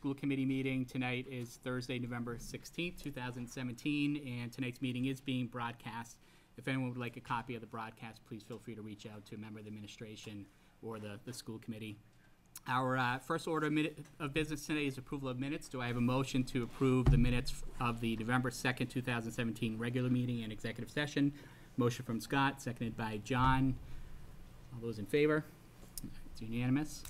School committee meeting tonight is Thursday, November 16th, 2017, and tonight's meeting is being broadcast. If anyone would like a copy of the broadcast, please feel free to reach out to a member of the administration or the school committee. Our first order of business today is approval of minutes. Do I have a motion to approve the minutes of the November 2nd, 2017 regular meeting and executive session? Motion from Scott, seconded by John. All those in favor? It's unanimous.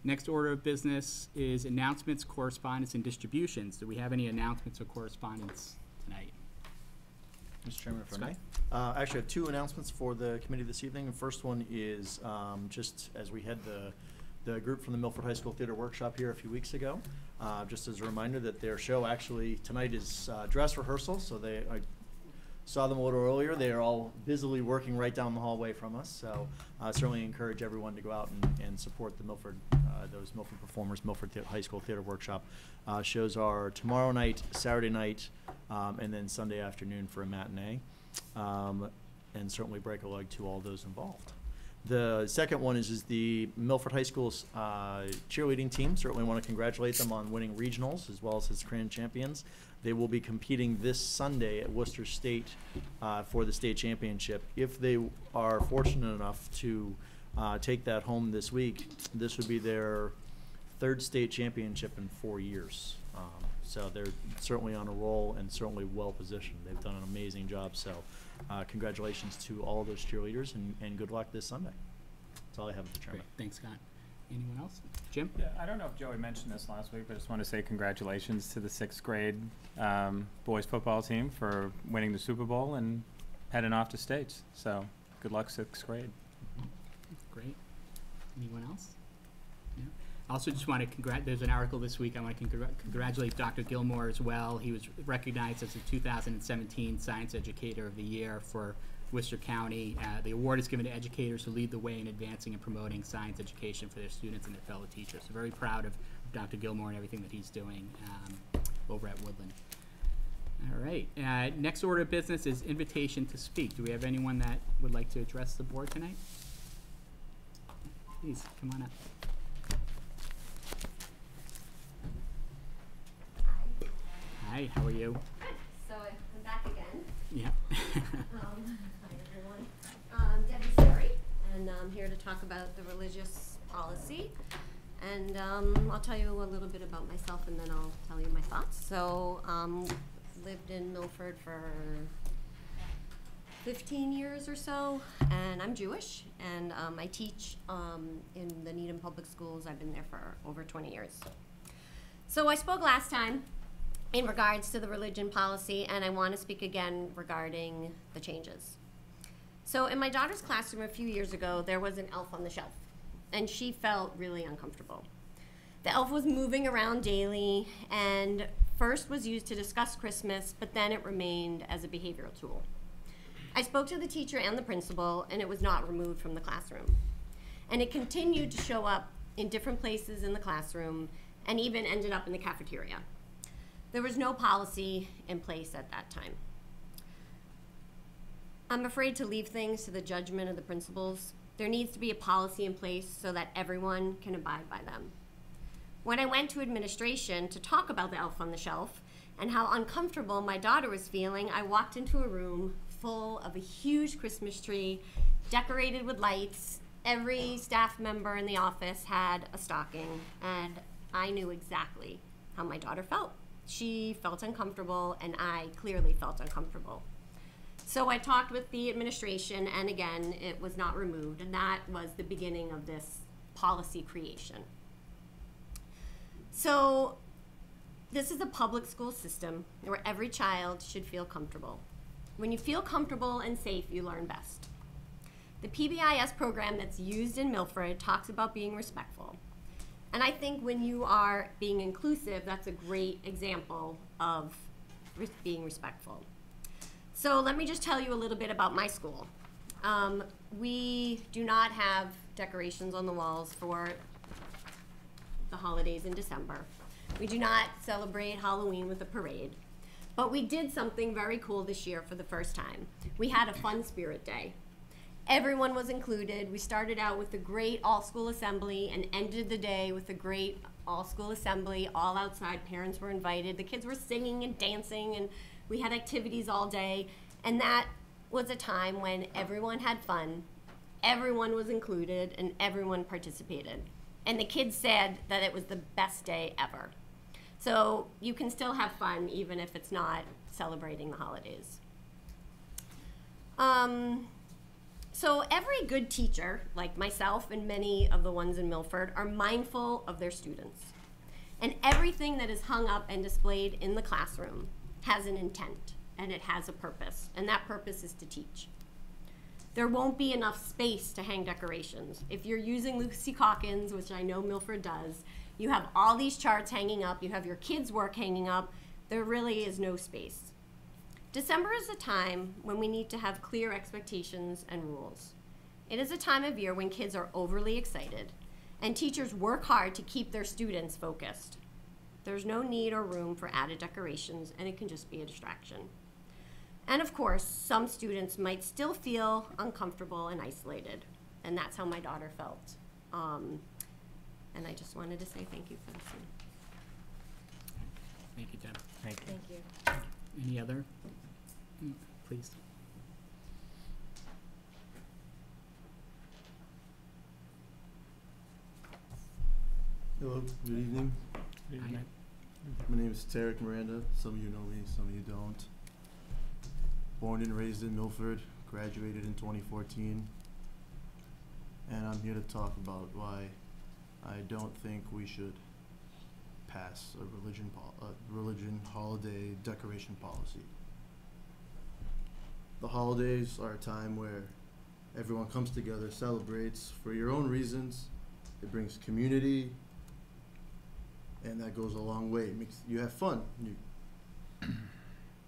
Next order of business is announcements, correspondence, and distributions. Do we have any announcements or correspondence tonight? Mr. Chairman, if I may. Actually, I have two announcements for the committee this evening. The first one is just as we had the group from the Milford High School Theater Workshop here a few weeks ago, just as a reminder that their show actually tonight is dress rehearsal, so I saw them a little earlier. They are all busily working right down the hallway from us, so I certainly encourage everyone to go out and support the Milford, those Milford performers. Milford High School Theater Workshop shows are tomorrow night, Saturday night, and then Sunday afternoon for a matinee, and certainly break a leg to all those involved. The second one is the Milford High School's cheerleading team. Certainly want to congratulate them on winning regionals as well as its grand champions. They will be competing this Sunday at Worcester State for the state championship. If they are fortunate enough to take that home this week, this would be their third state championship in 4 years. So they're certainly on a roll and certainly well positioned. They've done an amazing job. So congratulations to all of those cheerleaders and good luck this Sunday. That's all I have, Mr. Chairman. Great. Thanks, Scott. Anyone else? Jim? Yeah, I don't know if Joey mentioned this last week, but I just want to say congratulations to the 6th grade boys football team for winning the Super Bowl and heading off to states. So good luck, 6th grade. Great. Anyone else? No? I also just want to there's an article this week. I want to congratulate Dr. Gilmore as well. He was recognized as the 2017 Science Educator of the Year for Worcester County. The award is given to educators who lead the way in advancing and promoting science education for their students and their fellow teachers. So very proud of Dr. Gilmore and everything that he's doing over at Woodland. All right. Next order of business is invitation to speak. Do we have anyone that would like to address the board tonight? Please, come on up. Hi, how are you? Good. So I'm back again. Yeah. Hi, everyone. Debbie Sperry, and I'm here to talk about the religious policy. And I'll tell you a little bit about myself, and then I'll tell you my thoughts. So lived in Milford for 15 years or so, and I'm Jewish, and I teach in the Needham Public Schools. I've been there for over 20 years. So I spoke last time in regards to the religion policy, and I want to speak again regarding the changes. So in my daughter's classroom a few years ago, there was an elf on the shelf, and she felt really uncomfortable. The elf was moving around daily, and first was used to discuss Christmas, but then it remained as a behavioral tool. I spoke to the teacher and the principal, and it was not removed from the classroom. And it continued to show up in different places in the classroom, and even ended up in the cafeteria. There was no policy in place at that time. I'm afraid to leave things to the judgment of the principals. There needs to be a policy in place so that everyone can abide by them. When I went to administration to talk about the elf on the shelf and how uncomfortable my daughter was feeling, I walked into a room full of a huge Christmas tree, decorated with lights. Every staff member in the office had a stocking, and I knew exactly how my daughter felt. She felt uncomfortable, and I clearly felt uncomfortable. So I talked with the administration, and again, it was not removed, and that was the beginning of this policy creation. So this is a public school system where every child should feel comfortable. When you feel comfortable and safe, you learn best. The PBIS program that's used in Milford talks about being respectful. And I think when you are being inclusive, that's a great example of being respectful. So let me just tell you a little bit about my school. We do not have decorations on the walls for the holidays in December. We do not celebrate Halloween with a parade. But we did something very cool this year for the first time. We had a Fun Spirit Day. Everyone was included. We started out with a great all-school assembly and ended the day with a great all school assembly, all outside. Parents were invited. The kids were singing and dancing, and we had activities all day. And that was a time when everyone had fun, everyone was included, and everyone participated. And the kids said that it was the best day ever. So you can still have fun even if it's not celebrating the holidays. So every good teacher, like myself and many of the ones in Milford, are mindful of their students. And everything that is hung up and displayed in the classroom has an intent, and it has a purpose, and that purpose is to teach. There won't be enough space to hang decorations. If you're using Lucy Calkins, which I know Milford does, you have all these charts hanging up, you have your kids' work hanging up, there really is no space. December is a time when we need to have clear expectations and rules. It is a time of year when kids are overly excited and teachers work hard to keep their students focused. There's no need or room for added decorations, and it can just be a distraction. And of course, some students might still feel uncomfortable and isolated, and that's how my daughter felt. And I just wanted to say thank you for listening. Thank you, Deb. Thank you. Thank you. Any other? Please. Hello, good evening. Good Hi. evening. My name is Tarek Miranda. Some of you know me, some of you don't. Born and raised in Milford, graduated in 2014. And I'm here to talk about why I don't think we should pass a religion holiday decoration policy. The holidays are a time where everyone comes together, celebrates for your own reasons. It brings community, and that goes a long way. It makes you have fun.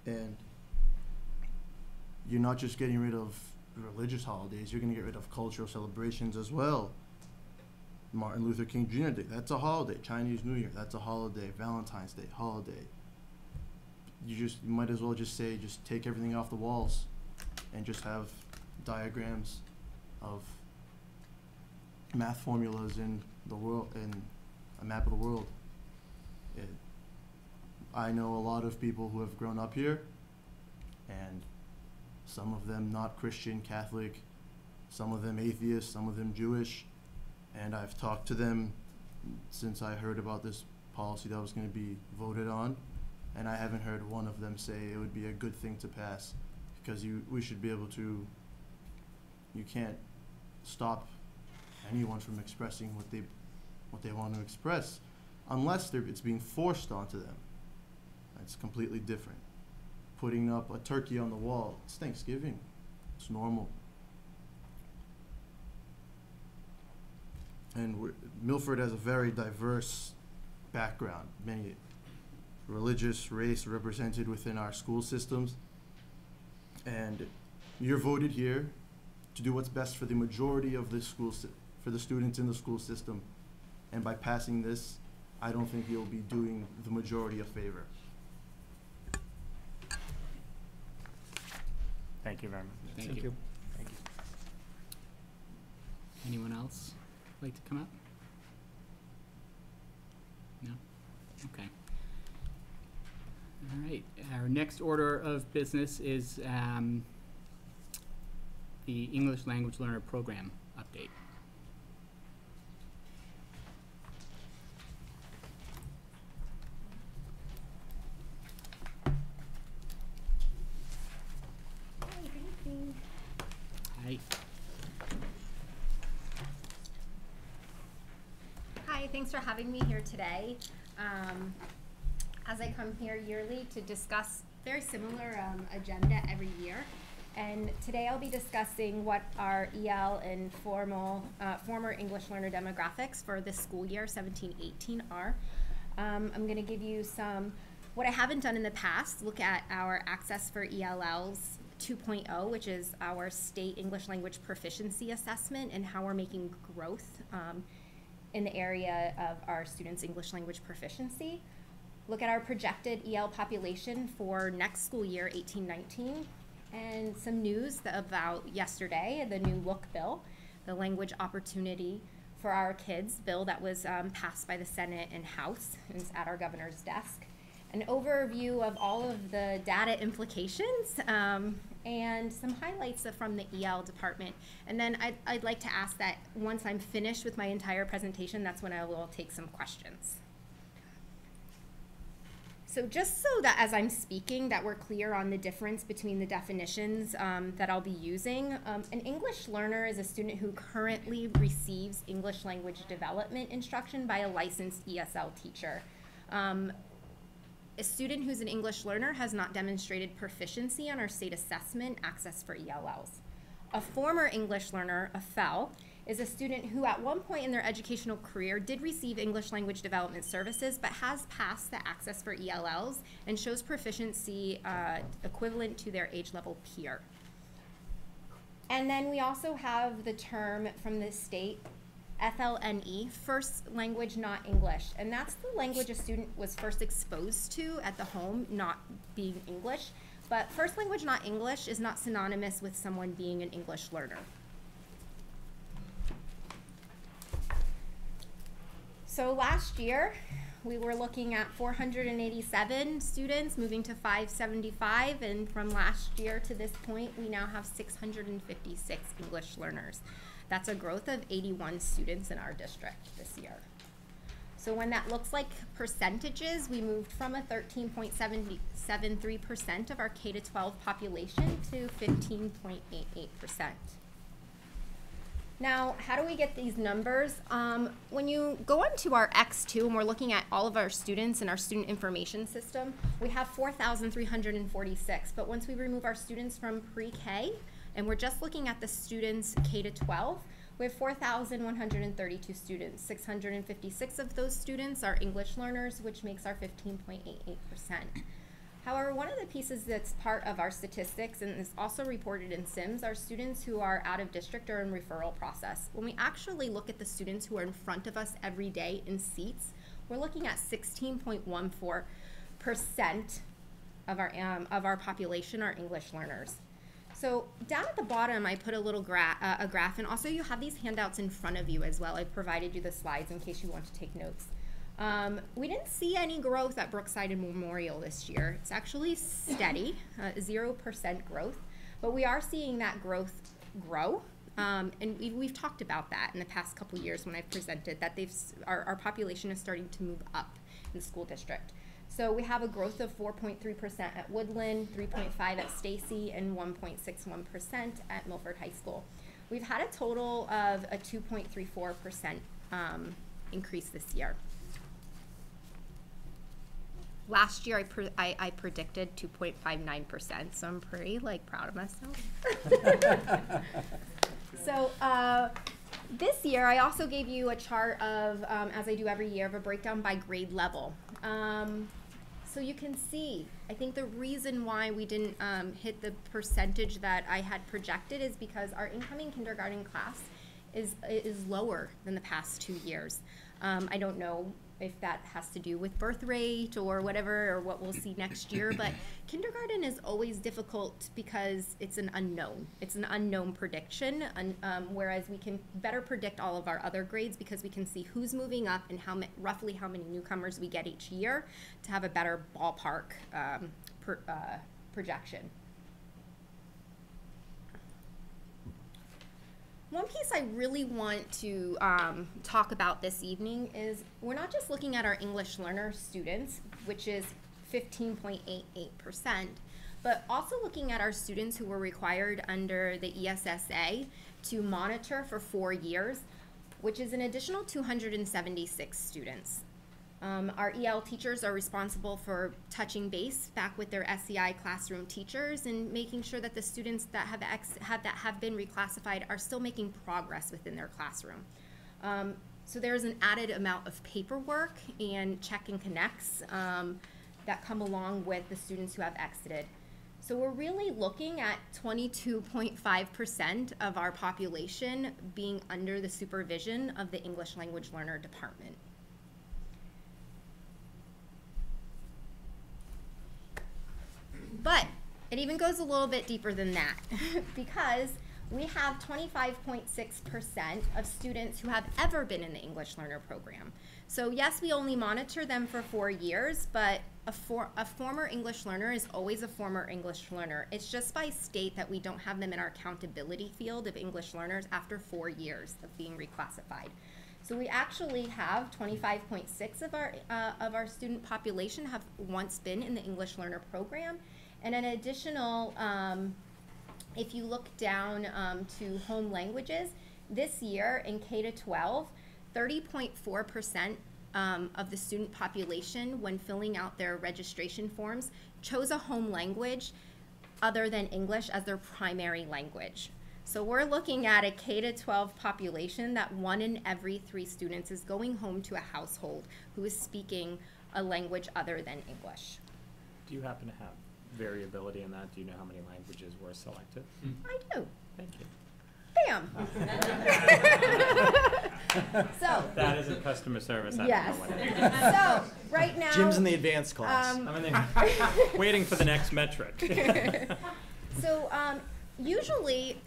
And you're not just getting rid of religious holidays, you're going to get rid of cultural celebrations as well. Martin Luther King Jr. Day, that's a holiday. Chinese New Year, that's a holiday. Valentine's Day, holiday. You might as well just say, just take everything off the walls and just have diagrams of math formulas in the world, and a map of the world. I know a lot of people who have grown up here, and some of them not Christian, Catholic, some of them atheist, some of them Jewish, and I've talked to them since I heard about this policy that was going to be voted on, and I haven't heard one of them say it would be a good thing to pass, because we should be able to, you can't stop anyone from expressing what they want to express unless it's being forced onto them. It's completely different. Putting up a turkey on the wall, it's Thanksgiving, it's normal. And Milford has a very diverse background, many religious, race represented within our school systems. And you're voted here to do what's best for the majority of the for the students in the school system. And by passing this, I don't think you'll be doing the majority a favor. Thank you very much. Thank you. Anyone else like to come up? No? Okay. All right. Our next order of business is the English Language Learner Program update. Hi. Hi, thanks for having me here today. As I come here yearly to discuss very similar agenda every year, and today I'll be discussing what our EL and former English learner demographics for this school year 17-18 are. I'm going to give you what I haven't done in the past, look at our Access for ELLs 2.0, which is our state English language proficiency assessment, and how we're making growth in the area of our students' English language proficiency. Look at our projected EL population for next school year, 18-19, and some news about yesterday, the new LOOK bill, the Language Opportunity for our kids, bill that was passed by the Senate and House, and is at our governor's desk. An overview of all of the data implications and some highlights from the EL department. And then I'd like to ask that once I'm finished with my entire presentation, that's when I will take some questions. So just so that as I'm speaking that we're clear on the difference between the definitions that I'll be using, an English learner is a student who currently receives English language development instruction by a licensed ESL teacher. A student who's an English learner has not demonstrated proficiency on our state assessment access for ELLs. A former English learner, a FEL, is a student who at one point in their educational career did receive English language development services but has passed the access for ELLs and shows proficiency equivalent to their age level peer. And then we also have the term from the state, FLNE, first language not English, and that's the language a student was first exposed to at the home, not being English. But first language not English is not synonymous with someone being an English learner. So last year, we were looking at 487 students moving to 575, and from last year to this point, we now have 656 English learners. That's a growth of 81 students in our district this year. So when that looks like percentages, we moved from a 13.73% of our K-12 population to 15.88%. Now, how do we get these numbers? When you go onto our X2 and we're looking at all of our students in our student information system, we have 4,346. But once we remove our students from pre-K, and we're just looking at the students K-12, we have 4,132 students. 656 of those students are English learners, which makes our 15.88%. However, one of the pieces that's part of our statistics and is also reported in SIMS are students who are out of district or in referral process. When we actually look at the students who are in front of us every day in seats, we're looking at 16.14% of our population are English learners. So down at the bottom, I put a little a graph, and also you have these handouts in front of you as well. I provided you the slides in case you want to take notes. We didn't see any growth at Brookside and Memorial this year. It's actually steady, 0% growth, but we are seeing that growth grow. And we've talked about that in the past couple years when I've presented that our population is starting to move up in the school district. So we have a growth of 4.3% at Woodland, 3.5% at Stacy, and 1.61% at Milford High School. We've had a total of a 2.34% increase this year. Last year, I predicted 2.59%, so I'm pretty proud of myself. So this year, I also gave you a chart of, as I do every year, of a breakdown by grade level. So you can see, I think the reason why we didn't hit the percentage that I had projected is because our incoming kindergarten class is lower than the past 2 years. I don't know if that has to do with birth rate or whatever, or what we'll see next year, but kindergarten is always difficult because it's an unknown. It's an unknown prediction, whereas we can better predict all of our other grades because we can see who's moving up and roughly how many newcomers we get each year to have a better ballpark projection. One piece I really want to talk about this evening is we're not just looking at our English learner students, which is 15.88%, but also looking at our students who were required under the ESSA to monitor for 4 years, which is an additional 276 students. Our EL teachers are responsible for touching base back with their SEI classroom teachers and making sure that the students that have been reclassified are still making progress within their classroom. So there's an added amount of paperwork and check and connects that come along with the students who have exited. So we're really looking at 22.5% of our population being under the supervision of the English language learner department. But it even goes a little bit deeper than that because we have 25.6% of students who have ever been in the English Learner Program. So yes, we only monitor them for 4 years, but a former English learner is always a former English learner. It's just by state that we don't have them in our accountability field of English learners after 4 years of being reclassified. So we actually have 25.6 of our student population have once been in the English Learner Program, and an additional, if you look down to home languages, this year in K-12, 30.4% of the student population, when filling out their registration forms, chose a home language other than English as their primary language. So we're looking at a K-12 population that 1 in every 3 students is going home to a household who is speaking a language other than English. Do you happen to have variability in that? Do you know how many languages were selected? I do. Thank you. Bam! So, That isn't customer service. I yes. don't know what it is. So, right now, Jim's in the advanced class. I'm in the, waiting for the next metric. so usually,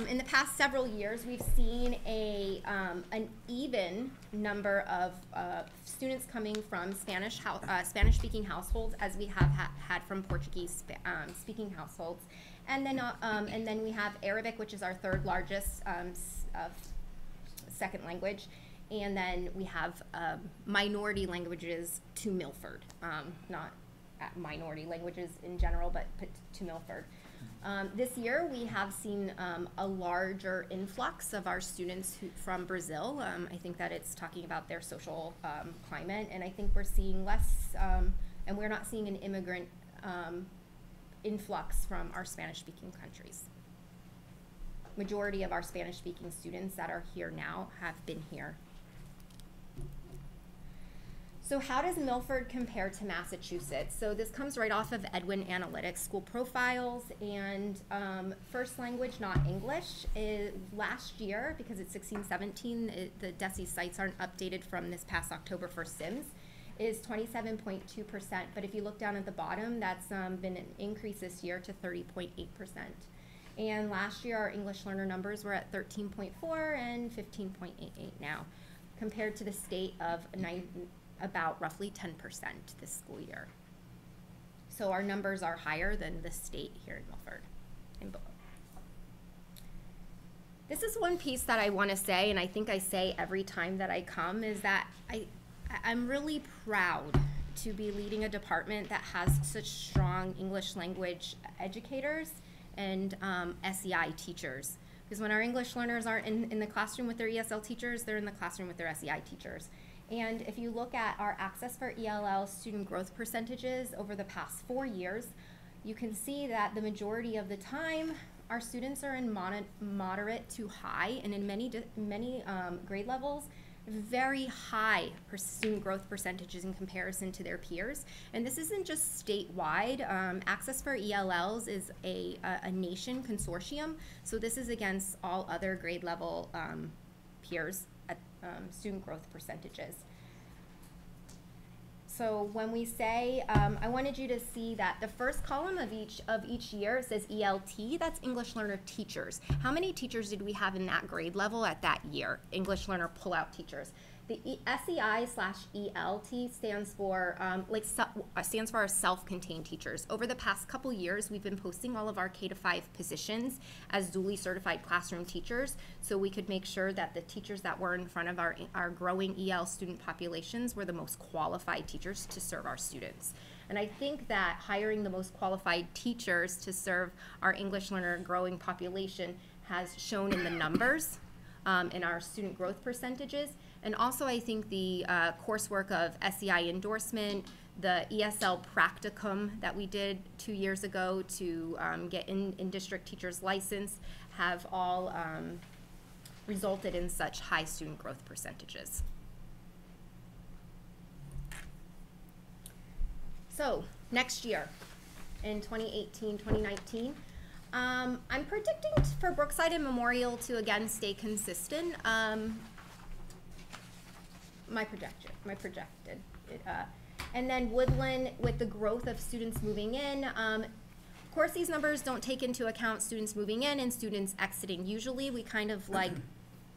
in the past several years, we've seen an even number of students coming from Spanish-speaking households as we have had from Portuguese-speaking households. And then we have Arabic, which is our 3rd largest second language. And then we have minority languages to Milford, not minority languages in general, but to Milford. This year, we have seen a larger influx of our students from Brazil. I think that it's talking about their social climate, and I think we're seeing less, and we're not seeing an immigrant influx from our Spanish-speaking countries. Majority of our Spanish-speaking students that are here now have been here. So how does Milford compare to Massachusetts? So this comes right off of Edwin Analytics school profiles, and first language, not English, last year, because it's 16-17, the DESE sites aren't updated from this past October for Sims, is 27.2%, but if you look down at the bottom, that's been an increase this year to 30.8%. And last year, our English learner numbers were at 13.4 and 15.88 now, compared to the state of about roughly 10% this school year. So our numbers are higher than the state here in Milford. This is one piece that I want to say, and I think I say every time that I come, is that I'm really proud to be leading a department that has such strong English language educators and SEI teachers. Because when our English learners aren't in the classroom with their ESL teachers, they're in the classroom with their SEI teachers. And if you look at our Access for ELL student growth percentages over the past 4 years, you can see that the majority of the time, our students are in moderate to high, and in many grade levels, very high student growth percentages in comparison to their peers. And this isn't just statewide. Access for ELLs is a nation consortium, so this is against all other grade level peers at student growth percentages. So when we say, I wanted you to see that the first column of each year says ELT, that's English Learner Teachers. How many teachers did we have in that grade level at that year? English Learner Pullout Teachers. The SEI/ELT stands for stands for our self-contained teachers. Over the past couple years, we've been posting all of our K-5 positions as duly certified classroom teachers, so we could make sure that the teachers that were in front of our growing EL student populations were the most qualified teachers to serve our students. And I think that hiring the most qualified teachers to serve our English learner growing population has shown in the numbers, in our student growth percentages. And also, I think the coursework of SEI endorsement, the ESL practicum that we did 2 years ago to get in-district teachers license have all resulted in such high student growth percentages. So, next year, in 2018-2019, I'm predicting for Brookside and Memorial to again stay consistent. My projected. And then Woodland, with the growth of students moving in, Of course, these numbers don't take into account students moving in and students exiting. Usually we kind of like,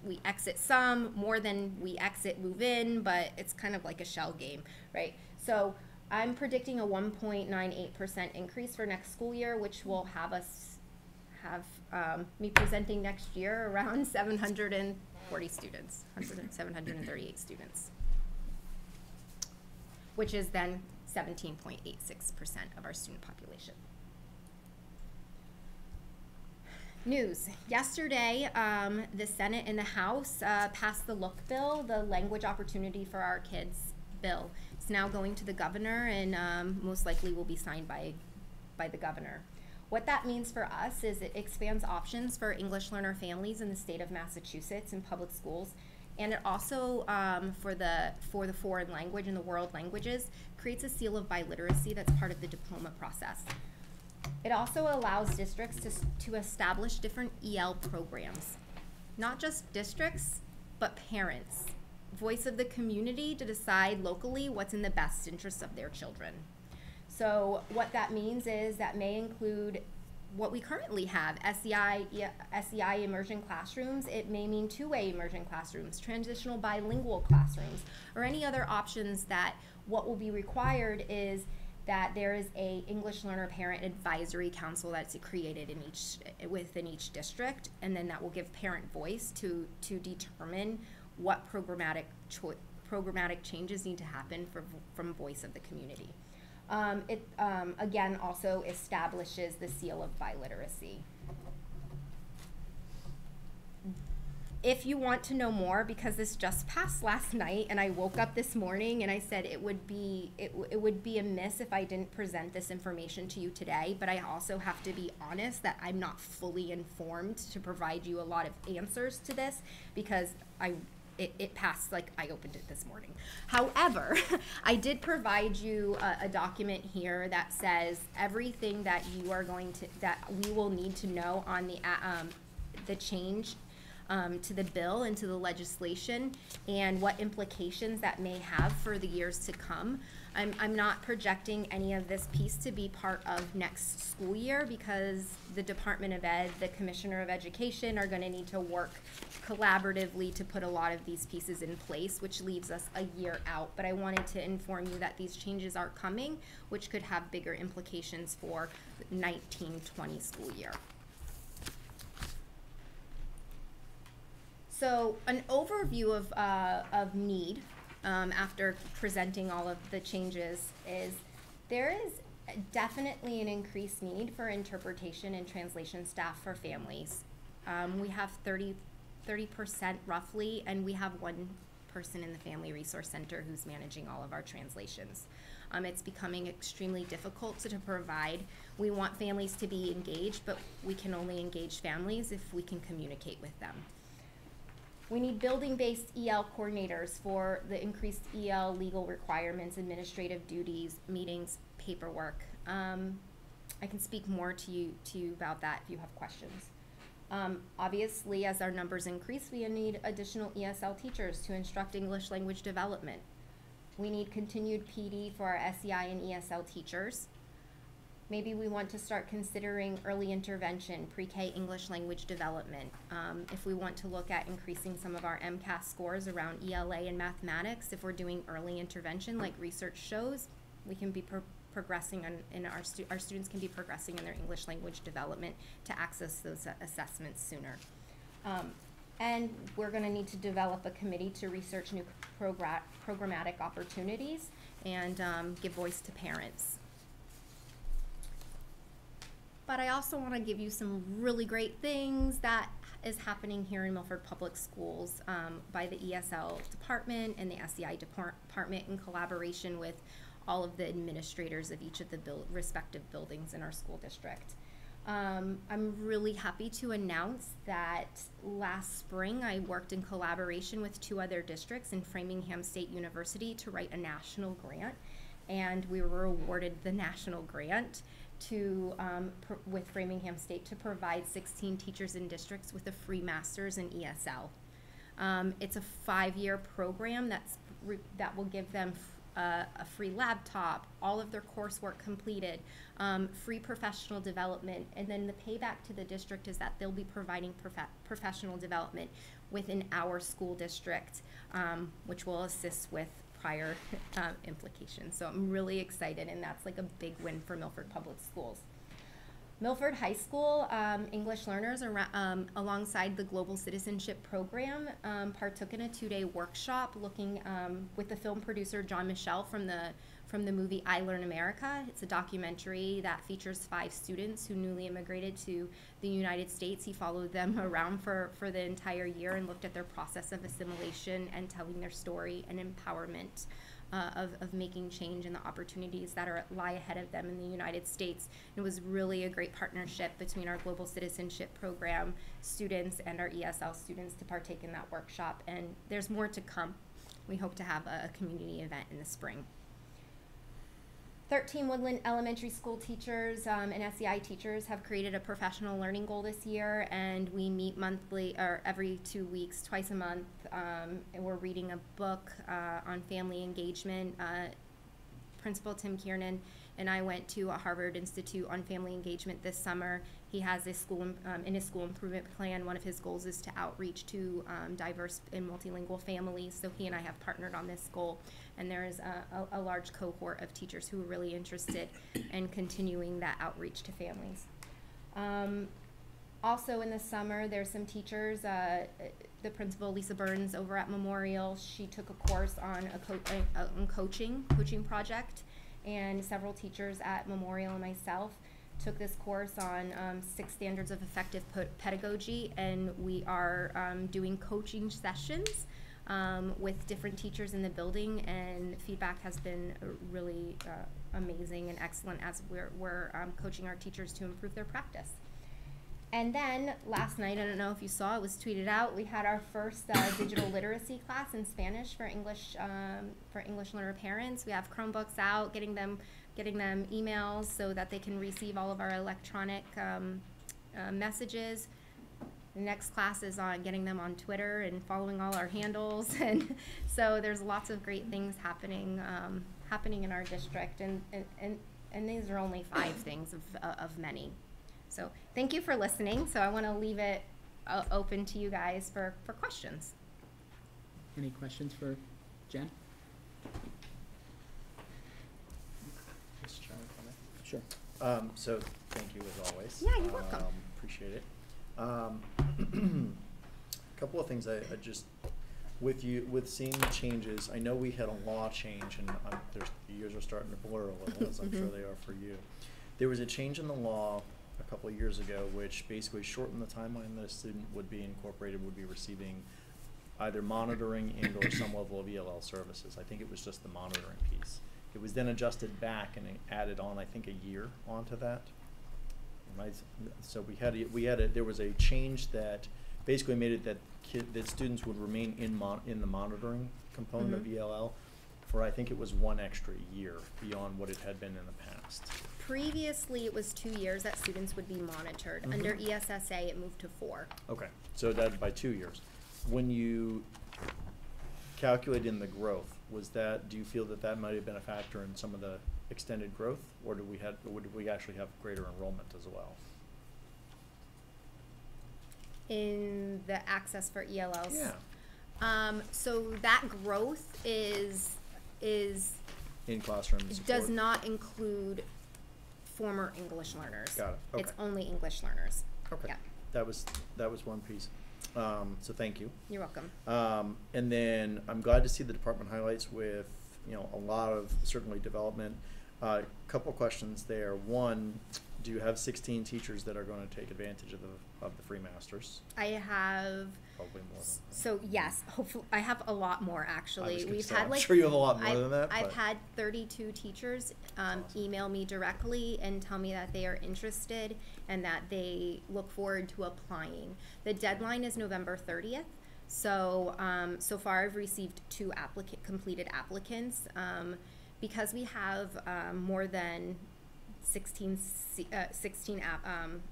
we exit some more than we exit move in, but it's kind of like a shell game, right? So I'm predicting a 1.98% increase for next school year, which will have us have me presenting next year around 740 students, 738 students, which is then 17.86% of our student population. News. Yesterday, the Senate and the House passed the LOOK bill, the Language Opportunity for Our Kids bill. It's now going to the governor and most likely will be signed by the governor. What that means for us is it expands options for English learner families in the state of Massachusetts in public schools, and it also, for the foreign language and the world languages, creates a seal of biliteracy that's part of the diploma process. It also allows districts to establish different EL programs. Not just districts, but parents. Voice of the community to decide locally what's in the best interest of their children. So what that means is that may include what we currently have, SEI immersion classrooms. It may mean two-way immersion classrooms, transitional bilingual classrooms, or any other options that what will be required is that there is a English learner parent advisory council that's created within each district, and then that will give parent voice to determine what programmatic changes need to happen from voice of the community. It again also establishes the seal of biliteracy. If you want to know more, because this just passed last night and I woke up this morning and I said it would be amiss if I didn't present this information to you today, but I also have to be honest that I'm not fully informed to provide you a lot of answers to this because it passed, like, I opened it this morning. However, I did provide you a document here that says everything that that we will need to know on the change to the bill and to the legislation and what implications that may have for the years to come. I'm not projecting any of this piece to be part of next school year because the Department of Ed, the Commissioner of Education are going to need to work collaboratively to put a lot of these pieces in place, which leaves us a year out. But I wanted to inform you that these changes are coming, which could have bigger implications for the 19-20 school year. So an overview of need after presenting all of the changes is there is definitely an increased need for interpretation and translation staff for families. We have 30% roughly, and we have one person in the Family Resource Center who's managing all of our translations. It's becoming extremely difficult to provide. We want families to be engaged, but we can only engage families if we can communicate with them. We need building-based EL coordinators for the increased EL legal requirements, administrative duties, meetings, paperwork. I can speak more to you about that if you have questions. Obviously, as our numbers increase, we need additional ESL teachers to instruct English language development. We need continued PD for our SEI and ESL teachers. Maybe we want to start considering early intervention, pre-K English language development. If we want to look at increasing some of our MCAS scores around ELA and mathematics, if we're doing early intervention like research shows, we can be progressing in our students can be progressing in their English language development to access those assessments sooner. And we're going to need to develop a committee to research new programmatic opportunities and give voice to parents. But I also want to give you some really great things that is happening here in Milford Public Schools by the ESL department and the SEI department in collaboration with all of the administrators of each of the respective buildings in our school district. I'm really happy to announce that last spring I worked in collaboration with 2 other districts in Framingham State University to write a national grant, and we were awarded the national grant with Framingham State to provide 16 teachers and districts with a free master's in ESL. It's a 5-year program that will give them a free laptop, all of their coursework completed, free professional development, and then the payback to the district is that they'll be providing professional development within our school district, which will assist with prior implications. So I'm really excited, and that's like a big win for Milford Public Schools. Milford High School English learners alongside the Global Citizenship Program partook in a 2-day workshop looking with the film producer John Michelle from the movie I Learn America. It's a documentary that features 5 students who newly immigrated to the United States. He followed them around for the entire year and looked at their process of assimilation and telling their story and empowerment of making change and the opportunities that lie ahead of them in the United States. It was really a great partnership between our Global Citizenship Program students and our ESL students to partake in that workshop, and there's more to come. We hope to have a community event in the spring. 13 Woodland Elementary School teachers and SEI teachers have created a professional learning goal this year, and we meet monthly or every 2 weeks, twice a month, and we're reading a book on family engagement. Principal Tim Kiernan and I went to a Harvard Institute on Family Engagement this summer. He has a school in his school improvement plan. One of his goals is to outreach to diverse and multilingual families. So he and I have partnered on this goal, and there is a large cohort of teachers who are really interested in continuing that outreach to families. Also in the summer, there's some teachers. The principal, Lisa Burns, over at Memorial, she took a course on a coaching project, and several teachers at Memorial and myself took this course on 6 standards of effective pedagogy, and we are doing coaching sessions with different teachers in the building, and feedback has been really amazing and excellent as we're coaching our teachers to improve their practice. And then last night, I don't know if you saw, it was tweeted out, we had our first digital literacy class in Spanish for English learner parents. We have Chromebooks out, getting them emails so that they can receive all of our electronic messages. The next class is on getting them on Twitter and following all our handles, and so there's lots of great things happening in our district, and these are only 5 things of many. So thank you for listening. So I want to leave it open to you guys for questions. Any questions for Jen? Mr. Chairman, comment? Sure. So thank you as always. Yeah, you're welcome. Appreciate it. A couple of things I just, with seeing the changes, I know we had a law change, and the years are starting to blur a little, as I'm sure they are for you. There was a change in the law a couple of years ago, which basically shortened the timeline that a student would be receiving either monitoring and or some level of ELL services. I think it was just the monitoring piece. It was then adjusted back and it added on, I think, a year onto that. Right? So there was a change that basically made it that students would remain in the monitoring component of ELL for, I think it was 1 extra year beyond what it had been in the past. Previously, it was 2 years that students would be monitored. Under ESSA, it moved to 4. Okay, so that by 2 years. When you calculate in the growth, do you feel that might have been a factor in some of the extended growth, or did we actually have greater enrollment as well? In the access for ELLs? Yeah. So that growth is In classroom support? does not include former English learners. Got it. Okay. It's only English learners. Okay. Yeah. That was one piece. So thank you. You're welcome. And then I'm glad to see the department highlights with, a lot of certainly development. Couple questions there. One, do you have 16 teachers that are going to take advantage of the free masters? I have Probably more than that. So yes, hopefully I have a lot more actually. I'm sure you have a lot more than that. I've had 32 teachers email me directly and tell me that they are interested and that they look forward to applying. The deadline is November 30th. So so far I've received 2 completed applicants. Because we have more than 16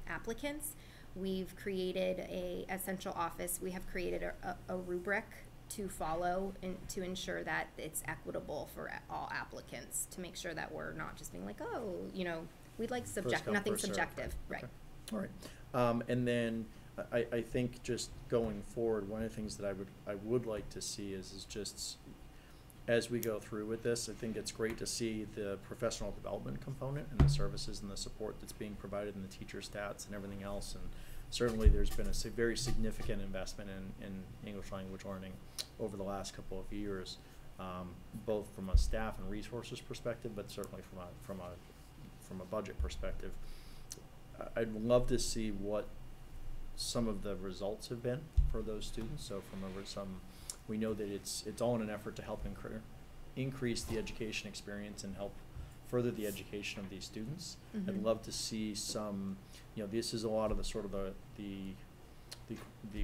applicants, we've created a central office. We have created a rubric to follow and to ensure that it's equitable for all applicants, to make sure that we're not just being like, oh, you know, we'd like First come, nothing first served, subjective, right? Okay. All right. And then I think just going forward, one of the things that I would like to see is just as we go through with this, I think it's great to see the professional development component and the services and the support that's being provided in the teacher stats and everything else. And certainly there's been a very significant investment in English language learning over the last couple of years, both from a staff and resources perspective, but certainly from a budget perspective. I'd love to see what some of the results have been for those students. So we know that it's all in an effort to help increase the education experience and help further the education of these students. Mm-hmm. I'd love to see some, this is a lot of the sort of the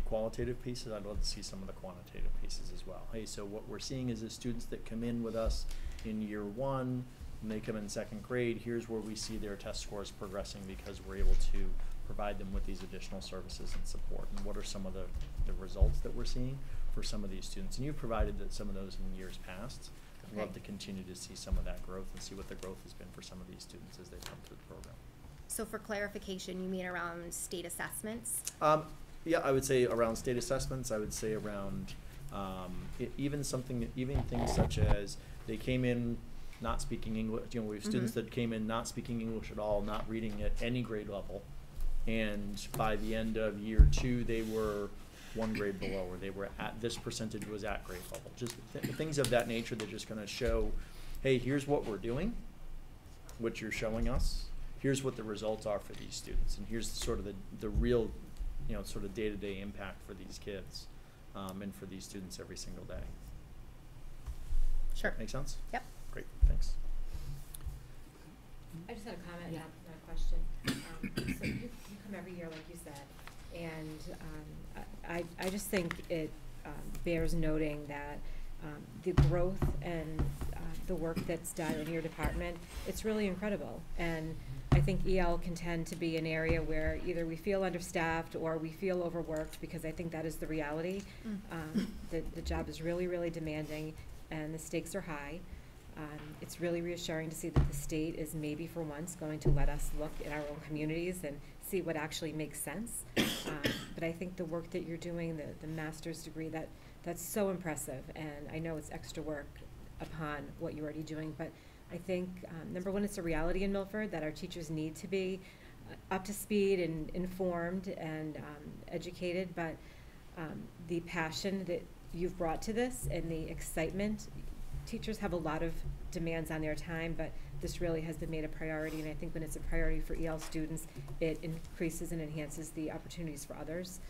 qualitative pieces. I'd love to see some of the quantitative pieces as well. Hey, so what we're seeing is the students that come in with us in year 1, when they come in 2nd grade, here's where we see their test scores progressing because we're able to provide them with these additional services and support. And what are some of the results that we're seeing for some of these students? And you've provided some of those in years past. I'd love to continue to see some of that growth and see what the growth has been for some of these students as they've come through the program. So for clarification, you mean around state assessments? Yeah, I would say around state assessments. I would say around even things such as they came in not speaking English. We have students that came in not speaking English at all, not reading at any grade level, and by the end of year 2, they were 1 grade below, or they were this percentage was at grade level. Just things of that nature that just going to show, hey, here's what we're doing, what you're showing us. Here's what the results are for these students, and here's sort of the real, sort of day-to-day impact for these kids and for these students every single day. Sure. Make sense? Yep. Great, thanks. I just had a comment, Yeah. not a question. So you come every year, like you said, and I just think it bears noting that the growth and the work that's done in your department, it's really incredible. And I think EL can tend to be an area where either we feel understaffed or we feel overworked, because I think that is the reality. The job is really, really demanding, and the stakes are high. It's really reassuring to see that the state is maybe for once going to let us look at our own communities and see what actually makes sense. But I think the work that you're doing, the master's degree, that's so impressive, and I know it's extra work upon what you're already doing, but I think, number one, it's a reality in Milford that our teachers need to be up to speed and informed and educated, but the passion that you've brought to this and the excitement, teachers have a lot of demands on their time, but this really has been made a priority, and I think when it's a priority for EL students, it increases and enhances the opportunities for others.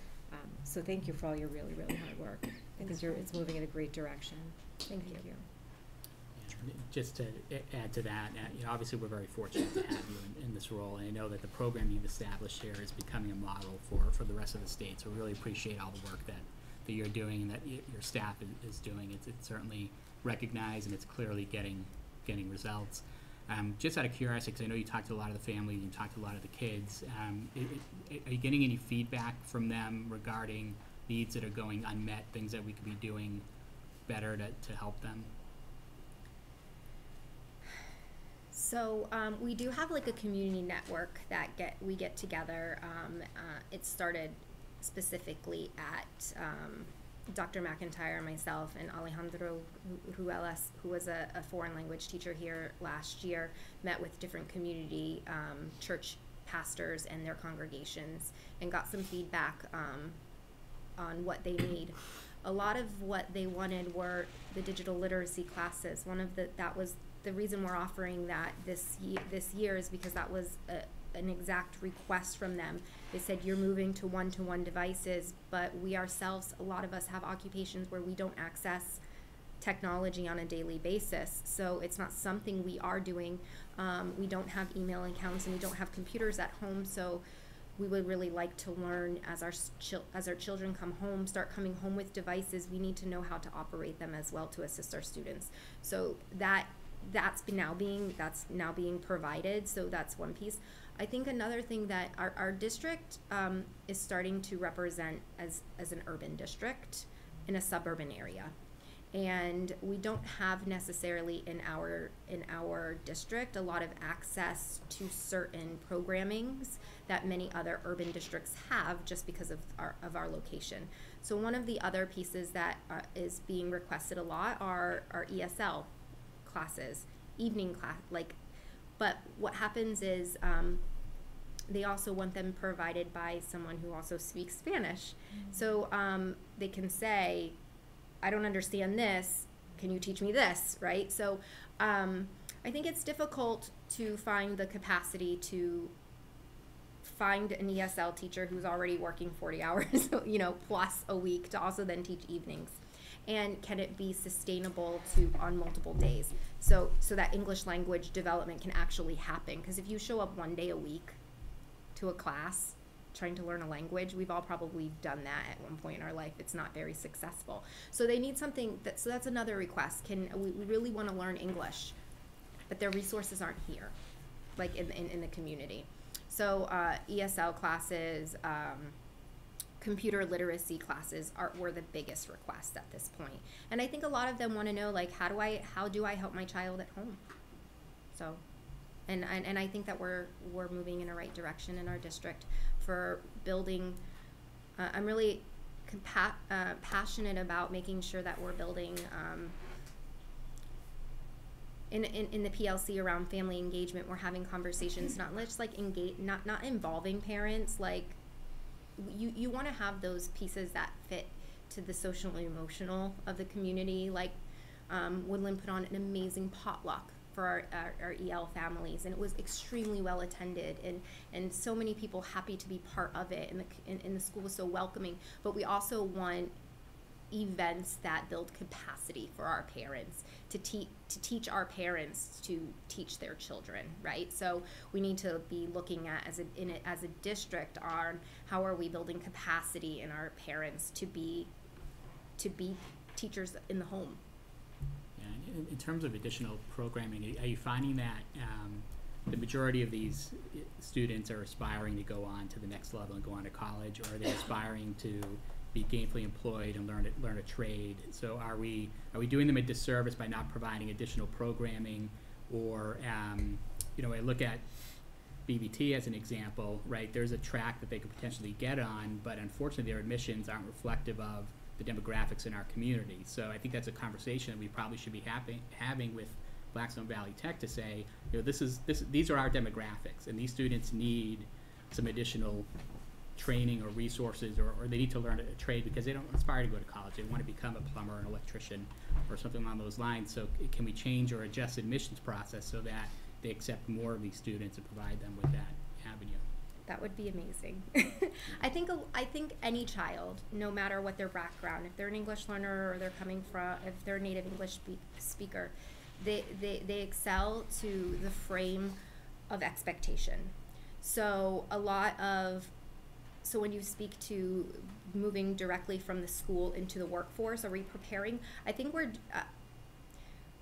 So thank you for all your really, really hard work. I think it's moving in a great direction. Thank you. Just to add to that, obviously we're very fortunate to have you in this role, and I know that the program you've established here is becoming a model for the rest of the state, so we really appreciate all the work that you're doing and that your staff is doing. It's certainly recognized, and it's clearly getting results. Just out of curiosity, because I know you talked to a lot of the families, you talked to a lot of the kids, are you getting any feedback from them regarding needs that are going unmet, things that we could be doing better to help them? So we do have like a community network that we get together. It started specifically at Dr. McIntyre, myself, and Alejandro Ruelas, who was a foreign language teacher here last year, met with different community church pastors and their congregations and got some feedback on what they need. A lot of what they wanted were the digital literacy classes. That was the reason we're offering that this year is because that was an exact request from them. They said, you're moving to one-to-one devices, but we ourselves, a lot of us have occupations where we don't access technology on a daily basis, so it's not something we are doing. We don't have email accounts and we don't have computers at home, so we would really like to learn as our children start coming home with devices. We need to know how to operate them as well to assist our students. So that's now being provided, so that's one piece. I think another thing that our district is starting to represent as an urban district. in a suburban area. And we don't have necessarily in our district a lot of access to certain programmings that many other urban districts have, just because of our location. So one of the other pieces that is being requested a lot are ESL classes, evening class, but what happens is they also want them provided by someone who also speaks Spanish. So they can say, I don't understand this, can you teach me this, right? So I think it's difficult to find the capacity to find an ESL teacher who's already working 40 hours, plus a week, to also then teach evenings. And can it be sustainable on multiple days? So that English language development can actually happen. Because if you show up one day a week to a class trying to learn a language, we've all probably done that at one point in our life. It's not very successful. So they need something so that's another request. We really want to learn English, but their resources aren't here, in the community. So ESL classes, computer literacy classes were the biggest requests at this point. And I think a lot of them want to know, how do I help my child at home? So, and I think that we're moving in the right direction in our district for building. I'm really passionate about making sure that we're building in the PLC around family engagement. We're having conversations, not just not involving parents. You want to have those pieces that fit to the social and emotional of the community. Woodland put on an amazing potluck for our EL families, and it was extremely well attended, and so many people happy to be part of it, and the school was so welcoming. But we also want events that build capacity for our parents to teach our parents to teach their children, right? So we need to be looking at as a district on how are we building capacity in our parents to be teachers in the home. Yeah, in terms of additional programming, are you finding that the majority of these students are aspiring to go on to the next level and go on to college, or are they aspiring to be gainfully employed and learn a trade? So are we doing them a disservice by not providing additional programming? Or I look at BBT as an example, right? There's a track that they could potentially get on, but unfortunately their admissions aren't reflective of the demographics in our community. So I think that's a conversation that we probably should be having with Blackstone Valley Tech to say, these are our demographics, and these students need some additional training or resources, or they need to learn a trade because they don't aspire to go to college. They want to become a plumber, an electrician, or something along those lines. So can we change or adjust admissions process so that they accept more of these students and provide them with that avenue? That would be amazing. I think any child, no matter what their background, if they're an English learner or if they're a native English speaker, they excel to the frame of expectation. So when you speak to moving directly from the school into the workforce, are we preparing? I think we're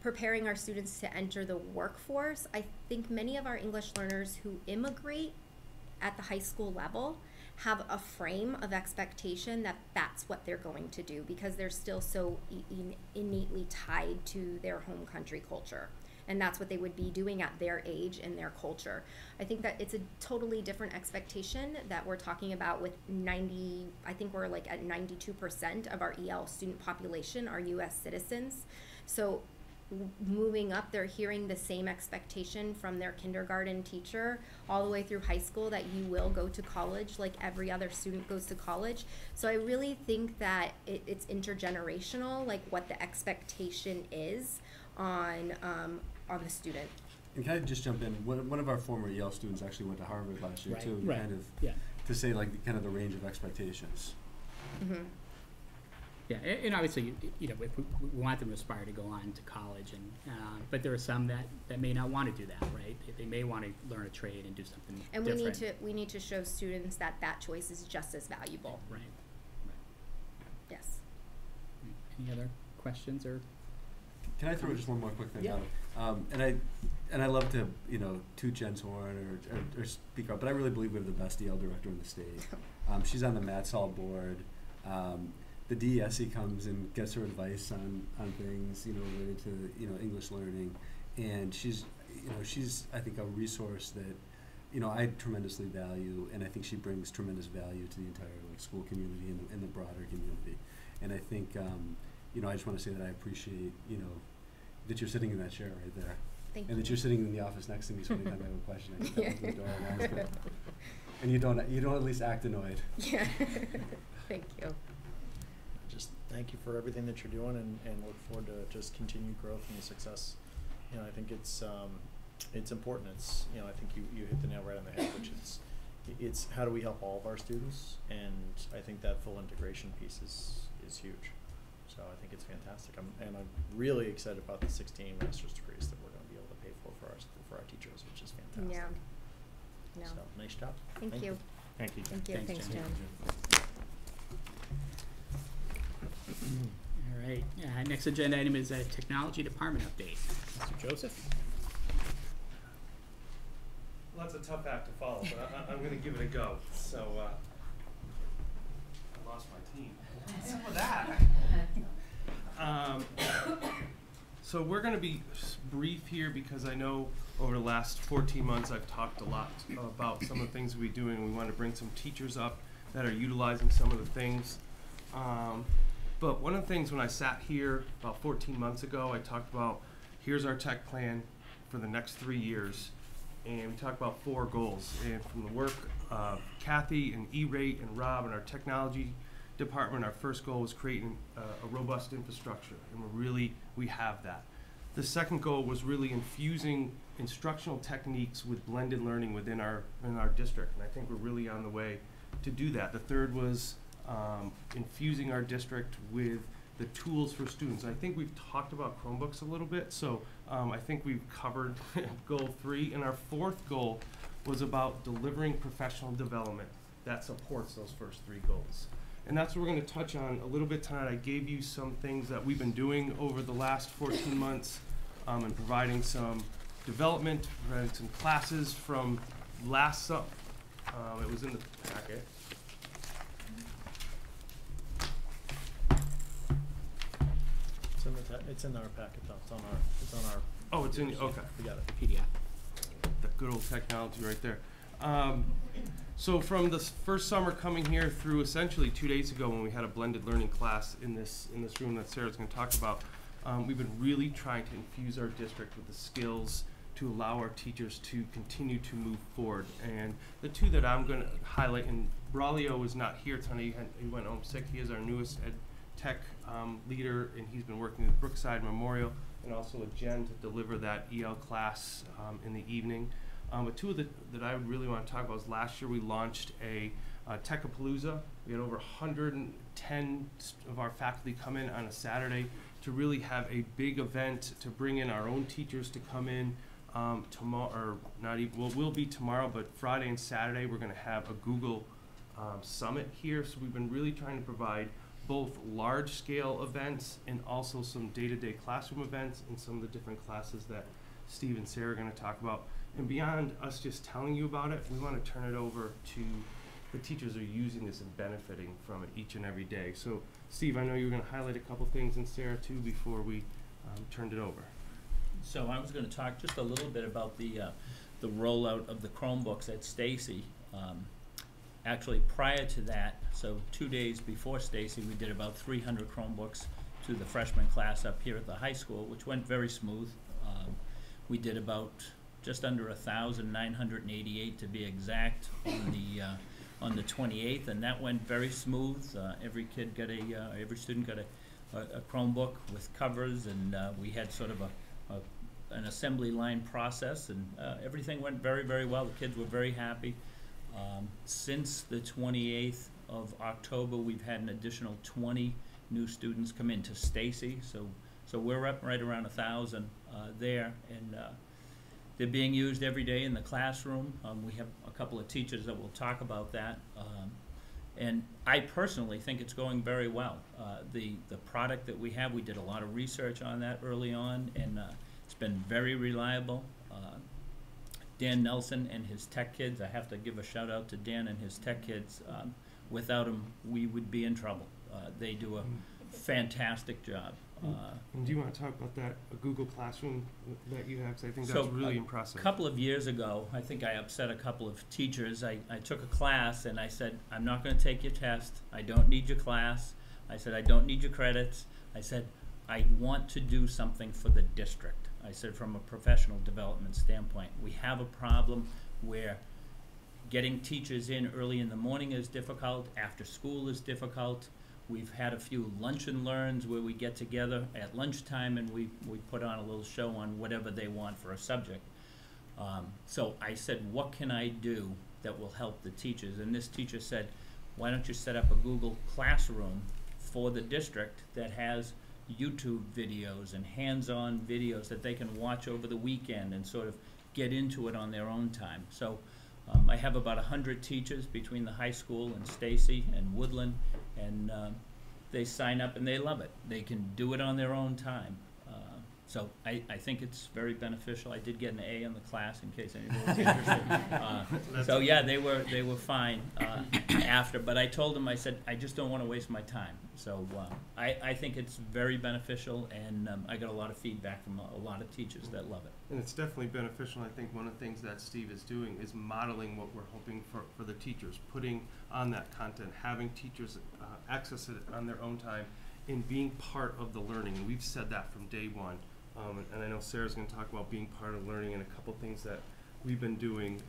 preparing our students to enter the workforce. I think many of our English learners who immigrate at the high school level have a frame of expectation that that's what they're going to do because they're still so innately tied to their home country culture. And that's what they would be doing at their age and their culture. I think that it's a totally different expectation that we're talking about with I think we're at 92% of our EL student population are US citizens. So moving up, they're hearing the same expectation from their kindergarten teacher all the way through high school that you will go to college like every other student goes to college. So I really think that it's intergenerational, what the expectation is on the student. And can I just jump in? One of our former EL students actually went to Harvard last year too, right. kind of Yeah. to say kind of the range of expectations. Mm-hmm. Yeah, and obviously, we want them to aspire to go on to college, but there are some that may not want to do that, right? They may want to learn a trade and do something different. And we need to show students that choice is just as valuable. Right. Yes. Any other questions or? Can I throw just one more quick thing Yeah. out? And I love to toot Jen's horn or speak up, but I really believe we have the best EL director in the state. She's on the Matt Hall board. the DESE comes and gets her advice on things, related to, English learning. And she's I think a resource that, I tremendously value, and I think she brings tremendous value to the entire school community and the broader community. And I think, I just want to say that I appreciate, that you're sitting in that chair right there. Thank And you. that you're sitting in the office next to me, so anytime I have a question, I can come up to the door and ask it. And you don't at least act annoyed. Yeah. Thank you. Just thank you for everything that you're doing, and look forward to just continued growth and success. I think it's important. It's, I think you hit the nail right on the head, which it's how do we help all of our students, and I think that full integration piece is huge. So I think it's fantastic. I'm really excited about the 16 master's degrees that we're going to be able to pay for our teachers, which is fantastic. Yeah. No. So nice job. Thank you. Thank you. Thank you. Thanks, Jen. All right, next agenda item is a technology department update. Mr. Joseph? Well, that's a tough act to follow, but I'm going to give it a go. So, I lost my team. What's up with that? So we're going to be brief here because I know over the last 14 months I've talked a lot about some of the things we're doing. We want to bring some teachers up that are utilizing some of the things. But one of the things when I sat here about 14 months ago, I talked about here's our tech plan for the next 3 years. And we talked about 4 goals. And from the work of Kathy and E-Rate and Rob and our technology department, our first goal was creating a robust infrastructure. And we have that. The second goal was really infusing instructional techniques with blended learning within our district. And I think we're really on the way to do that. The third was infusing our district with the tools for students. I think we've talked about Chromebooks a little bit, so I think we've covered goal 3. And our fourth goal was about delivering professional development that supports those first 3 goals. And that's what we're going to touch on a little bit tonight. I gave you some things that we've been doing over the last 14 months and providing some development, providing some classes from last summer. It was in the packet. It's in our packet though. It's on our. Oh, it's in. Okay. We got it. PDF. That good old technology right there. So from the first summer coming here through essentially 2 days ago when we had a blended learning class in this room that Sarah's going to talk about, we've been really trying to infuse our district with the skills to allow our teachers to continue to move forward. And the 2 that I'm going to highlight, and Braulio is not here tonight. He went home sick. He is our newest ed tech leader, and he's been working with Brookside Memorial and also with Jen to deliver that EL class in the evening. But 2 of that I would really want to talk about is last year we launched a Techapalooza. We had over 110 of our faculty come in on a Saturday to really have a big event to bring in our own teachers to come in tomorrow, or not even, well, will be tomorrow, but Friday and Saturday we're going to have a Google Summit here. So we've been really trying to provide both large-scale events and also some day-to-day classroom events and some of the different classes that Steve and Sarah are going to talk about. And beyond us just telling you about it, we want to turn it over to the teachers who are using this and benefiting from it each and every day. So, Steve, I know you were going to highlight a couple things, and Sarah too, before we turned it over. So I was going to talk just a little bit about the rollout of the Chromebooks at Stacy. Actually, prior to that, so 2 days before Stacy, we did about 300 Chromebooks to the freshman class up here at the high school, which went very smooth. We did about just under 1,988 to be exact on the 28th, and that went very smooth. Every kid got every student got a Chromebook with covers, and we had sort of an assembly line process, and everything went very, very well. The kids were very happy. Since the 28th of October, we've had an additional 20 new students come into Stacy, so we're up right around 1,000 there, and they're being used every day in the classroom. We have a couple of teachers that will talk about that, and I personally think it's going very well. The product that we have, we did a lot of research on that early on, and it's been very reliable. Dan Nelson and his tech kids, I have to give a shout out to Dan and his tech kids. Without them, we would be in trouble. They do a fantastic job. And do you want to talk about that Google Classroom that you have? 'Cause I think So, that's really impressive. A couple of years ago, I think I upset a couple of teachers. I took a class and I said, I'm not going to take your test. I don't need your class. I said, I don't need your credits. I said, I want to do something for the district. I said, from a professional development standpoint, we have a problem where getting teachers in early in the morning is difficult, after school is difficult. We've had a few lunch and learns where we get together at lunchtime and we put on a little show on whatever they want for a subject. So I said, what can I do that will help the teachers? And this teacher said, why don't you set up a Google Classroom for the district that has YouTube videos and hands-on videos that they can watch over the weekend and sort of get into it on their own time. So I have about 100 teachers between the high school and Stacy and Woodland, and they sign up and they love it. They can do it on their own time. So I think it's very beneficial. I did get an A in the class in case anyone was interested. So yeah, they were fine after, but I told them, I said, I just don't want to waste my time. So I think it's very beneficial, and I got a lot of feedback from a lot of teachers that love it. And it's definitely beneficial. I think one of the things that Steve is doing is modeling what we're hoping for the teachers, putting on that content, having teachers access it on their own time, and being part of the learning. And we've said that from day one. And I know Sarah's going to talk about being part of learning and a couple things that we've been doing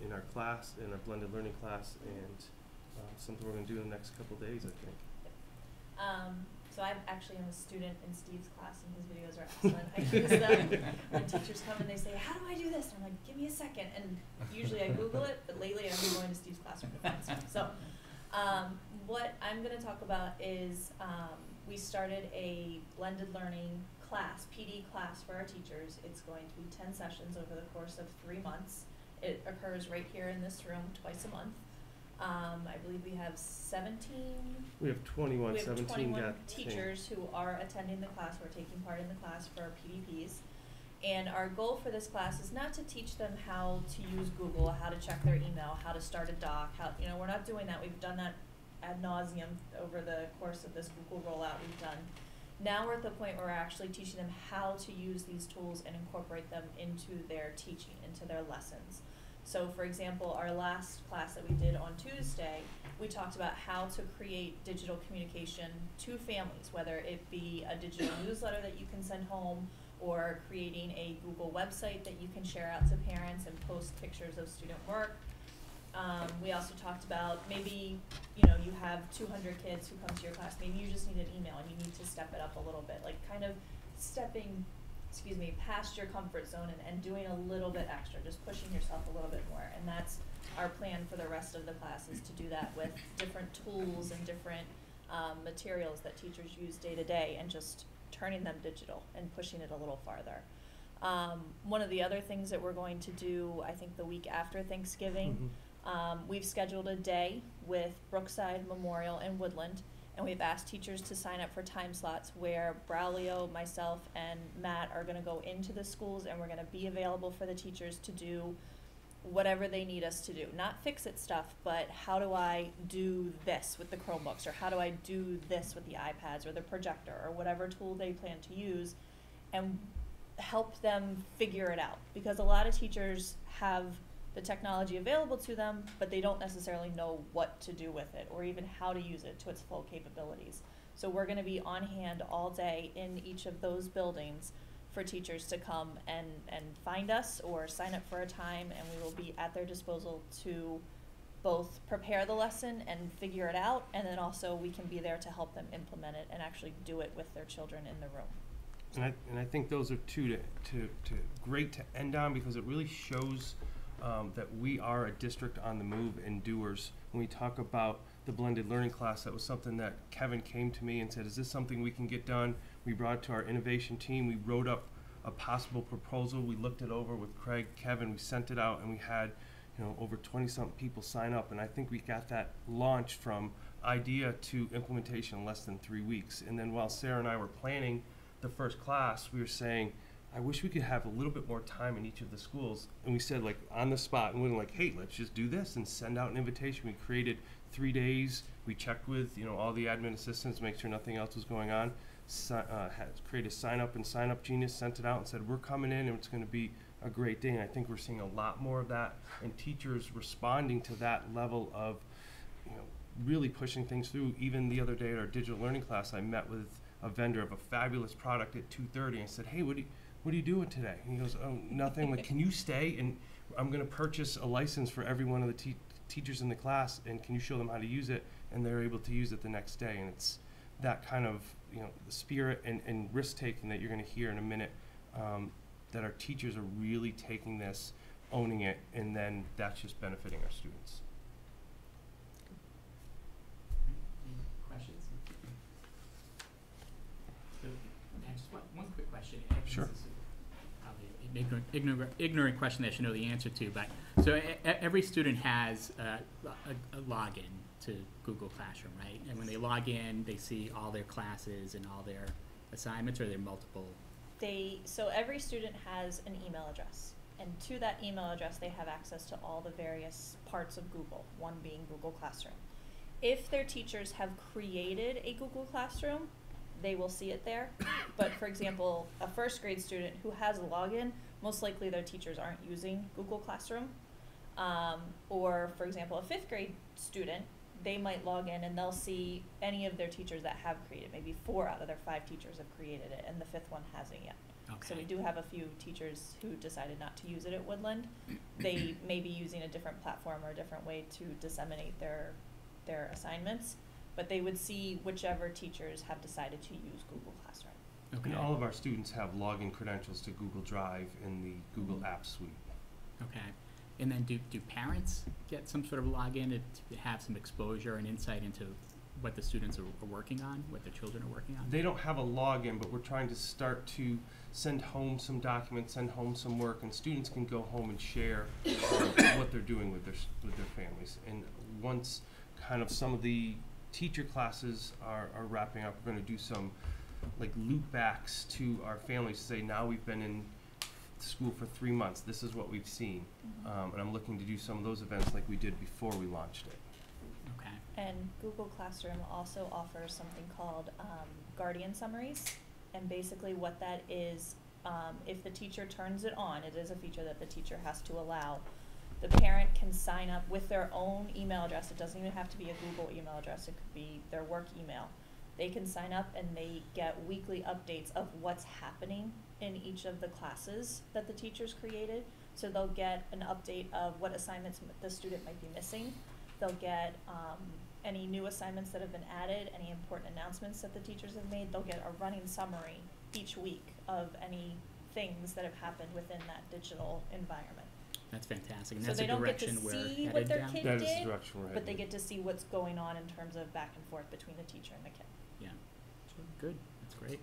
in our class, in our blended learning class, and something we're going to do in the next couple days, I think. So I actually am a student in Steve's class, and his videos are excellent. I use them when teachers come and they say, how do I do this? And I'm like, give me a second. And usually I Google it, but lately I've been going to Steve's classroom to find stuff. So what I'm going to talk about is we started a blended learning class, PD class for our teachers. It's going to be 10 sessions over the course of 3 months. It occurs right here in this room twice a month. I believe we have 17. We have 21, we have 17 21 teachers who are attending the class, who are taking part in the class for our PDPs. And our goal for this class is not to teach them how to use Google, how to check their email, how to start a doc. We're not doing that. We've done that ad nauseum over the course of this Google rollout we've done. Now we're at the point where we're actually teaching them how to use these tools and incorporate them into their teaching, into their lessons. So for example, our last class that we did on Tuesday, we talked about how to create digital communication to families, whether it be a digital newsletter that you can send home, or creating a Google website that you can share out to parents and post pictures of student work. We also talked about maybe, you have 200 kids who come to your class, maybe you just need an email and you need to step it up a little bit, like kind of stepping, past your comfort zone and doing a little bit extra, just pushing yourself a little bit more. And that's our plan for the rest of the class, is to do that with different tools and different materials that teachers use day to day, and just turning them digital and pushing it a little farther. One of the other things that we're going to do, I think the week after Thanksgiving, we've scheduled a day with Brookside, Memorial, and Woodland, and we've asked teachers to sign up for time slots where Braulio, myself, and Matt are going to go into the schools, and we're going to be available for the teachers to do whatever they need us to do. Not fix-it stuff, but how do I do this with the Chromebooks, or how do I do this with the iPads or the projector, or whatever tool they plan to use, and help them figure it out. Because a lot of teachers have the technology available to them, but they don't necessarily know what to do with it, or even how to use it to its full capabilities. So we're going to be on hand all day in each of those buildings for teachers to come and find us or sign up for a time, and we will be at their disposal to both prepare the lesson and figure it out, and then also we can be there to help them implement it and actually do it with their children in the room. And I think those are two great to end on, because it really shows that we are a district on the move and doers. When we talk about the blended learning class, that was something that Kevin came to me and said, is this something we can get done? We brought it to our innovation team. We wrote up a possible proposal. We looked it over with Craig, Kevin. We sent it out, and we had over 20-something people sign up. And I think we got that launched from idea to implementation in less than 3 weeks. And then while Sarah and I were planning the first class, we were saying, I wish we could have a little bit more time in each of the schools. And we said, like, on the spot, and we were like, hey, let's just do this and send out an invitation. We created 3 days. We checked with, you know, all the admin assistants, make sure nothing else was going on. Created a sign up genius, sent it out and said, we're coming in and it's going to be a great day. And I think we're seeing a lot more of that, and teachers responding to that level of, you know, really pushing things through. Even the other day at our digital learning class, I met with a vendor of a fabulous product at 2:30 and said, hey, what are you doing today? And he goes, oh, nothing. I'm like, can you stay? And I'm going to purchase a license for every one of the teachers in the class, and can you show them how to use it? And they're able to use it the next day. And it's that kind of, you know, the spirit and risk-taking that you're going to hear in a minute, that our teachers are really taking this, owning it, and then that's just benefiting our students. Any questions? So, just one quick question. Sure. This is probably an ignorant question that I should know the answer to, but so every student has a login to Google Classroom, right? And when they log in, they see all their classes and all their assignments, or they're multiple? So every student has an email address, and to that email address they have access to all the various parts of Google, one being Google Classroom. If their teachers have created a Google Classroom, they will see it there. But for example, a first grade student who has a login, most likely their teachers aren't using Google Classroom. Or for example, a fifth grade student, they might log in and they'll see any of their teachers that have created. Maybe 4 out of their 5 teachers have created it, and the 5th one hasn't yet. Okay. So we do have a few teachers who decided not to use it at Woodland. They may be using a different platform or a different way to disseminate their assignments, but they would see whichever teachers have decided to use Google Classroom. Okay. And all of our students have login credentials to Google Drive in the Google Apps Suite. Okay. And then do parents get some sort of login to have some exposure and insight into what the students are working on, what their children are working on? They don't have a login, but we're trying to start to send home some documents, send home some work, and students can go home and share what they're doing with their families. And once kind of some of the teacher classes are wrapping up, we're going to do some like loop backs to our families to say, now we've been in school for 3 months, this is what we've seen. And I'm looking to do some of those events like we did before we launched it. Okay. And Google Classroom also offers something called Guardian Summaries. And basically what that is, if the teacher turns it on, it is a feature that the teacher has to allow. The parent can sign up with their own email address. It doesn't even have to be a Google email address. It could be their work email. They can sign up and they get weekly updates of what's happening in each of the classes that the teachers created. So they'll get an update of what assignments the student might be missing. They'll get any new assignments that have been added, any important announcements that the teachers have made. They'll get a running summary each week of any things that have happened within that digital environment. That's fantastic. And So that's they a don't get to direction we're see headed what their down. kid That is the did, direction we're but they headed. get to see what's going on in terms of back and forth between the teacher and the kid. Yeah. Good. That's great.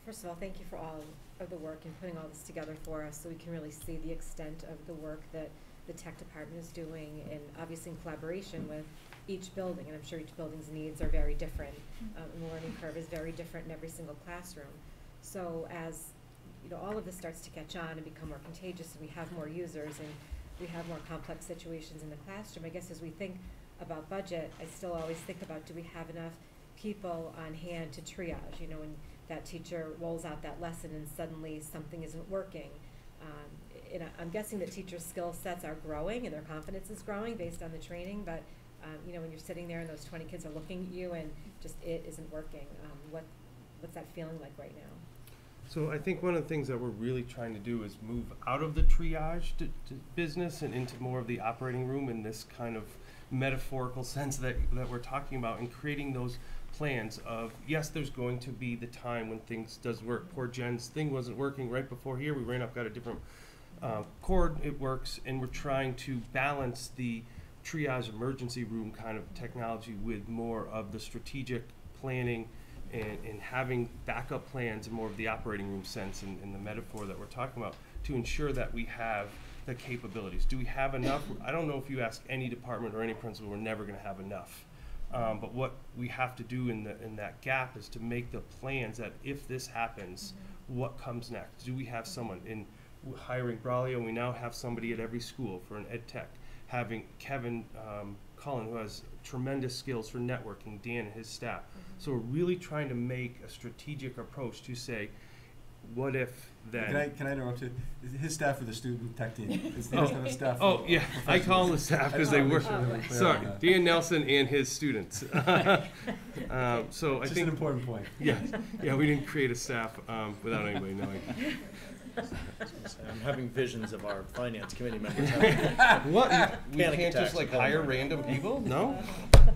First of all, thank you for all of the work and putting all this together for us so we can really see the extent of the work that the tech department is doing, and obviously in collaboration with each building. And I'm sure each building's needs are very different, and the learning curve is very different in every single classroom. So as you know, all of this starts to catch on and become more contagious, and we have more users and we have more complex situations in the classroom, I guess as we think about budget, I still always think about, do we have enough people on hand to triage, you know, when that teacher rolls out that lesson and suddenly something isn't working. And I'm guessing that teachers' skill sets are growing and their confidence is growing based on the training, but you know, when you're sitting there and those 20 kids are looking at you and just it isn't working, what's that feeling like right now? So I think one of the things that we're really trying to do is move out of the triage to business and into more of the operating room in this kind of metaphorical sense that we're talking about, and creating those plans of, yes, there's going to be the time when things does work. Poor Jen's thing wasn't working right before here. We ran up, got a different cord, it works, and we're trying to balance the triage emergency room kind of technology with more of the strategic planning and having backup plans and more of the operating room sense in the metaphor that we're talking about, to ensure that we have the capabilities. Do we have enough? I don't know if you ask any department or any principal, we're never going to have enough. But what we have to do in that gap is to make the plans that if this happens, what comes next? Do we have someone in hiring Braulio? We now have somebody at every school for an ed tech. having Kevin Cullen, who has tremendous skills for networking, Dan and his staff. So we're really trying to make a strategic approach to say, what if then... Can I interrupt you? His staff are the student tech team. He doesn't have a staff. Oh, yeah, I call them the staff because they work. Sorry, Dan Nelson and his students. So I Just think... an important point. Yeah, we didn't create a staff without anybody knowing. I'm having visions of our finance committee members. What? We Panic can't attacks just like are going hire on. random people? No?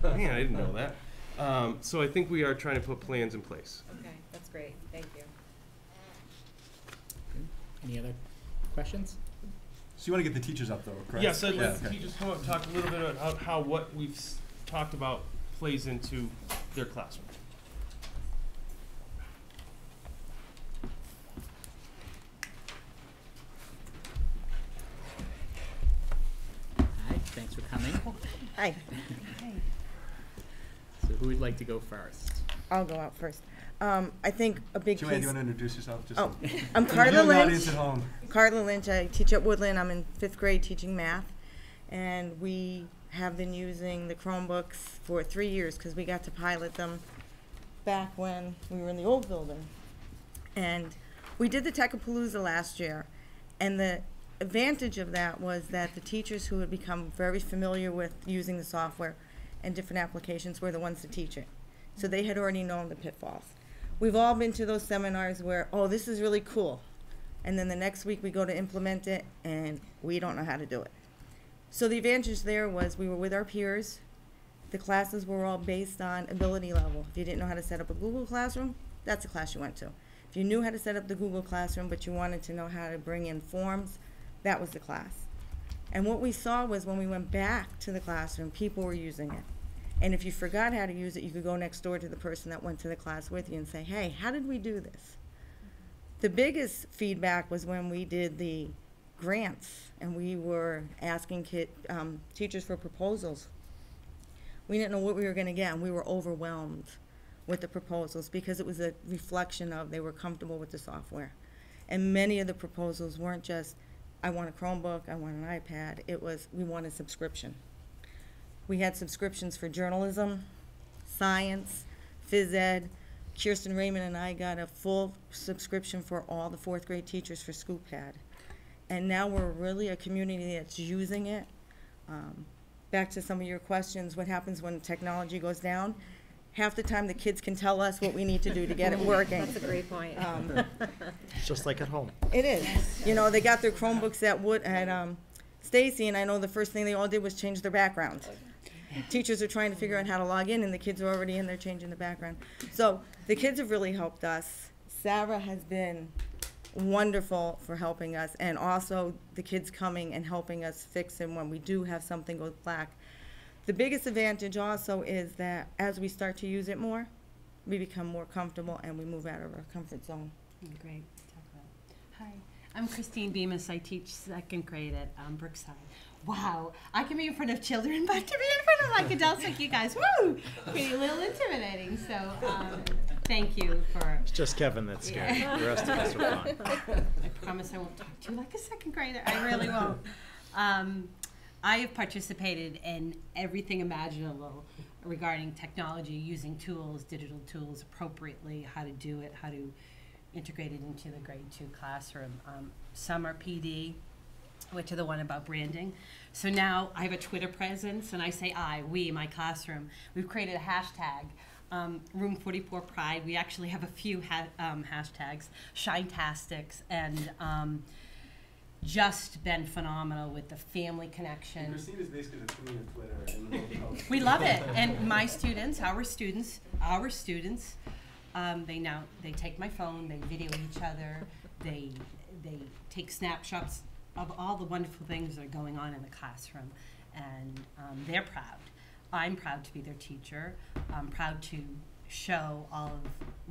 Man, I didn't know that. So I think we are trying to put plans in place. Okay, that's great, thank you. Any other questions? So you want to get the teachers up, though, correct? Yes, I'd Yeah, like the okay. teachers come up and talk a little bit about how what we've talked about plays into their classroom. Hi, thanks for coming. Hi, So who would like to go first? I'll go out first. I think a big Joanne, do piece. you want to introduce yourself? Just Oh, so- I'm For the Carla viewing Lynch. audience at home. Carla Lynch. I teach at Woodland. I'm in 5th grade teaching math, and we have been using the Chromebooks for 3 years because we got to pilot them back when we were in the old building. And we did the Techapalooza last year, and the advantage of that was that the teachers who had become very familiar with using the software and different applications were the ones to teach it. So they had already known the pitfalls. We've all been to those seminars where, oh, this is really cool. And then the next week we go to implement it and we don't know how to do it. So the advantage there was we were with our peers. The classes were all based on ability level. If you didn't know how to set up a Google Classroom, that's the class you went to. If you knew how to set up the Google Classroom but you wanted to know how to bring in forms, that was the class. And what we saw was when we went back to the classroom, people were using it. And if you forgot how to use it, you could go next door to the person that went to the class with you and say, hey, how did we do this? The biggest feedback was when we did the grants and we were asking teachers for proposals. We didn't know what we were going to get, and we were overwhelmed with the proposals because it was a reflection of they were comfortable with the software. And many of the proposals weren't just, I want a Chromebook, I want an iPad. It was, we want a subscription. We had subscriptions for journalism, science, phys ed. Kirsten Raymond and I got a full subscription for all the 4th grade teachers for ScoopPad. And now we're really a community that's using it. Back to some of your questions, what happens when technology goes down? Half the time the kids can tell us what we need to do to get it working. That's a great point. It's just like at home. It is. You know, they got their Chromebooks at Stacy, and I know the first thing they all did was change their backgrounds. Teachers are trying to figure out how to log in, and the kids are already in there changing the background. So the kids have really helped us. Sarah has been wonderful for helping us, and also the kids coming and helping us fix it when we do have something go black. The biggest advantage also is that as we start to use it more, we become more comfortable and we move out of our comfort zone. Great. Hi, I'm Christine Bemis. I teach 2nd grade at Brookside. Wow, I can be in front of children, but to be in front of like adults like you guys, woo, pretty a little intimidating. So thank you for. It's just Kevin that's scary. The rest of us are fine. I promise I won't talk to you like a 2nd grader. I really won't. I have participated in everything imaginable regarding technology, using tools, digital tools appropriately, how to do it, how to integrate it into the grade 2 classroom. Summer PD, which are the one about branding. So now I have a Twitter presence, and I say we, my classroom. We've created a hashtag, Room 44 Pride. We actually have a few hashtags, Shine-tastics, and just been phenomenal with the family connection. Christine is basically the queen of Twitter. And We love it, and my students, our students, they take my phone, they video each other, they take snapshots of all the wonderful things that are going on in the classroom, and they're proud. I'm proud to be their teacher. I'm proud to show all of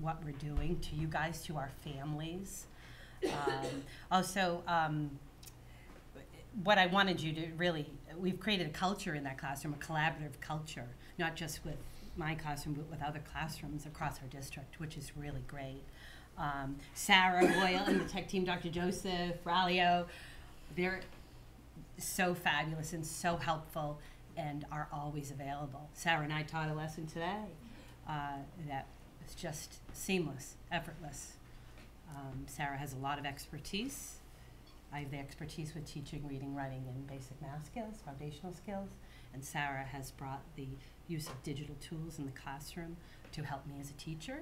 what we're doing to you guys, to our families. Also, what I wanted you to really, we've created a culture in that classroom, a collaborative culture, not just with my classroom, but with other classrooms across our district, which is really great. Sarah Boyle and the tech team, Dr. Joseph, Ralio, they're so fabulous and so helpful and are always available. Sarah and I taught a lesson today that was just seamless, effortless. Sarah has a lot of expertise. I have the expertise with teaching reading, writing, and basic math skills, foundational skills. And Sarah has brought the use of digital tools in the classroom to help me as a teacher,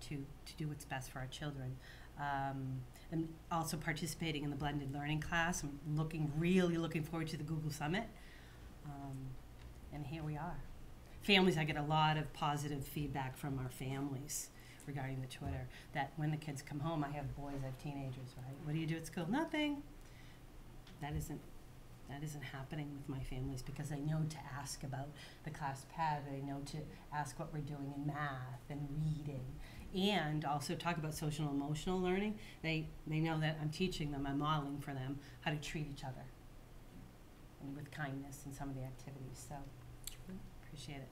to do what's best for our children. And also participating in the blended learning class. I'm really looking forward to the Google Summit. And here we are. Families, I get a lot of positive feedback from our families regarding the Twitter, that when the kids come home, I have boys, I have teenagers, right? What do you do at school? Nothing. That isn't happening with my families, because they know to ask about the class pad, they know to ask what we're doing in math and reading, and also talk about social and emotional learning. They know that I'm teaching them, I'm modeling for them how to treat each other and with kindness in some of the activities, so appreciate it.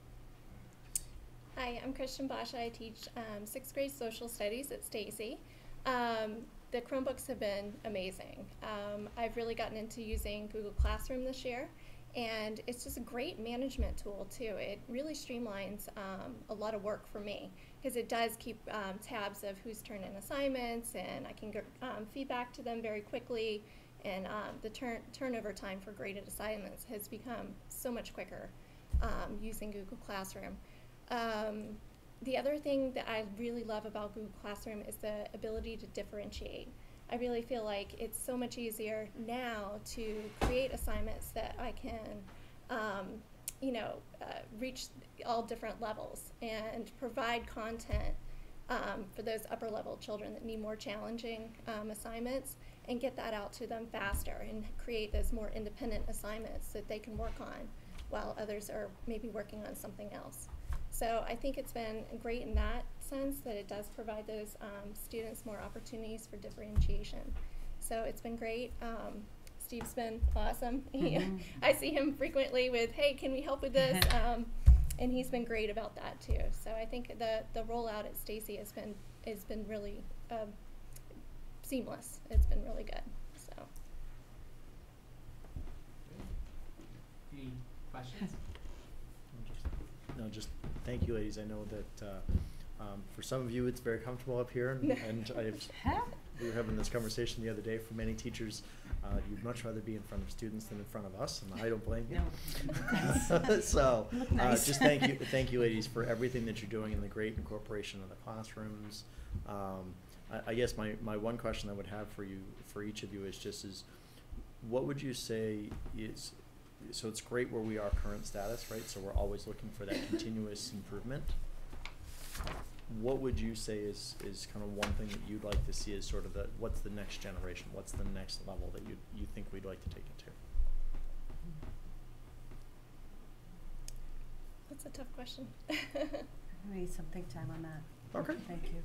Hi, I'm Christian Basha. I teach 6th grade social studies at Stacy. The Chromebooks have been amazing. I've really gotten into using Google Classroom this year, and it's just a great management tool too. It really streamlines a lot of work for me, because it does keep tabs of who's turned in assignments, and I can get feedback to them very quickly, and the turnover time for graded assignments has become so much quicker using Google Classroom. The other thing that I really love about Google Classroom is the ability to differentiate. I really feel like it's so much easier now to create assignments that I can, reach all different levels and provide content for those upper level children that need more challenging assignments, and get that out to them faster and create those more independent assignments that they can work on while others are maybe working on something else. So I think it's been great in that sense, that it does provide those students more opportunities for differentiation. So it's been great. Steve's been awesome. I see him frequently with, hey, can we help with this? And he's been great about that too. So I think the rollout at Stacy has been really seamless. It's been really good. So. Any questions? No, just thank you, ladies. I know that for some of you it's very comfortable up here, and we were having this conversation the other day. For many teachers, you'd much rather be in front of students than in front of us, and I don't blame you. No. So just thank you, ladies, for everything that you're doing and the great incorporation of the classrooms. I guess my one question I would have for each of you is what would you say is, so it's great where we are current status, right? So we're always looking for that continuous improvement. What would you say is kind of one thing that you'd like to see as sort of what's the next generation? What's the next level that you think we'd like to take it to? That's a tough question. We need some think time on that. Okay. Thank you.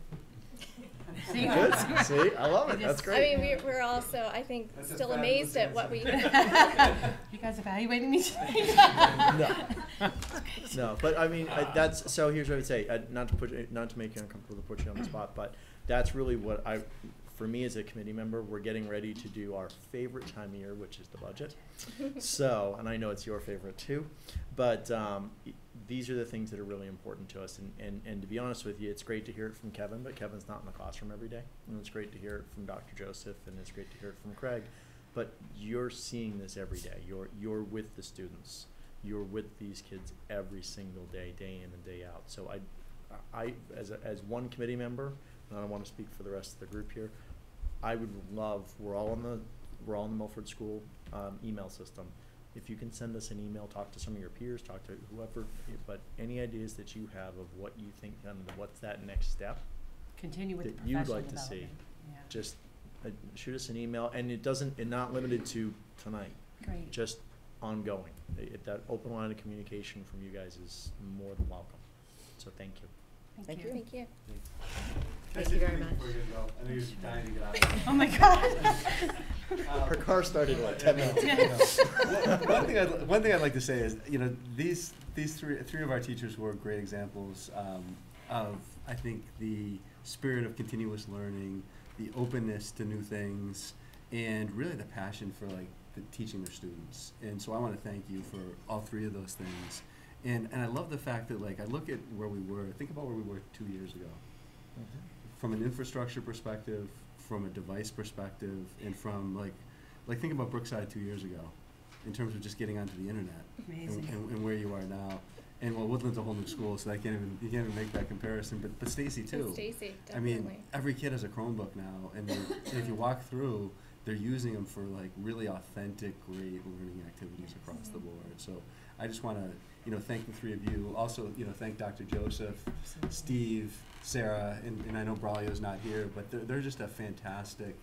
Good. See, I love it. That's great. I mean, we're also, I think, still amazed at what we. You guys evaluating me today? No, but I mean, that's, so here's what I would say, not to make you uncomfortable to put you on the spot, but that's really what for me as a committee member, we're getting ready to do our favorite time of year, which is the budget. So, and I know it's your favorite too, but these are the things that are really important to us. And to be honest with you, it's great to hear it from Kevin, but Kevin's not in the classroom every day. And it's great to hear it from Dr. Joseph, and it's great to hear it from Craig. But you're seeing this every day. You're with the students. You're with these kids every single day, day in and day out. So I as one committee member, and I don't want to speak for the rest of the group here, I would love, we're all in the Milford School email system. If you can send us an email, talk to some of your peers, talk to whoever, but any ideas that you have of what you think, what's that next step Continue with that the you'd professional like to see, development. Yeah. just shoot us an email, and it's not limited to tonight. Great. Just ongoing. That open line of communication from you guys is more than welcome. So thank you. Thank you. Thank you. Thank you very much. I know you're dying to get out of here. Oh my God. Her car started in 10 minutes. One thing I'd like to say is, these three of our teachers were great examples of, I think, the spirit of continuous learning, the openness to new things, and really the passion for like teaching their students. And so I want to thank you for all three of those things. And I love the fact that like I look at where we were, think about where we were 2 years ago. From an infrastructure perspective, from a device perspective, and from like think about Brookside 2 years ago in terms of just getting onto the internet. Amazing. And where you are now. And well, Woodland's a whole new school, so you can't even make that comparison. But Stacy too. Stacy, I mean, definitely. every kid has a Chromebook now, and if you walk through, they're using them for like really authentic, great learning activities across the board. So I just want to, thank the three of you. Also, thank Dr. Joseph, Steve, Sarah, and I know Braulio's not here, but they're just a fantastic.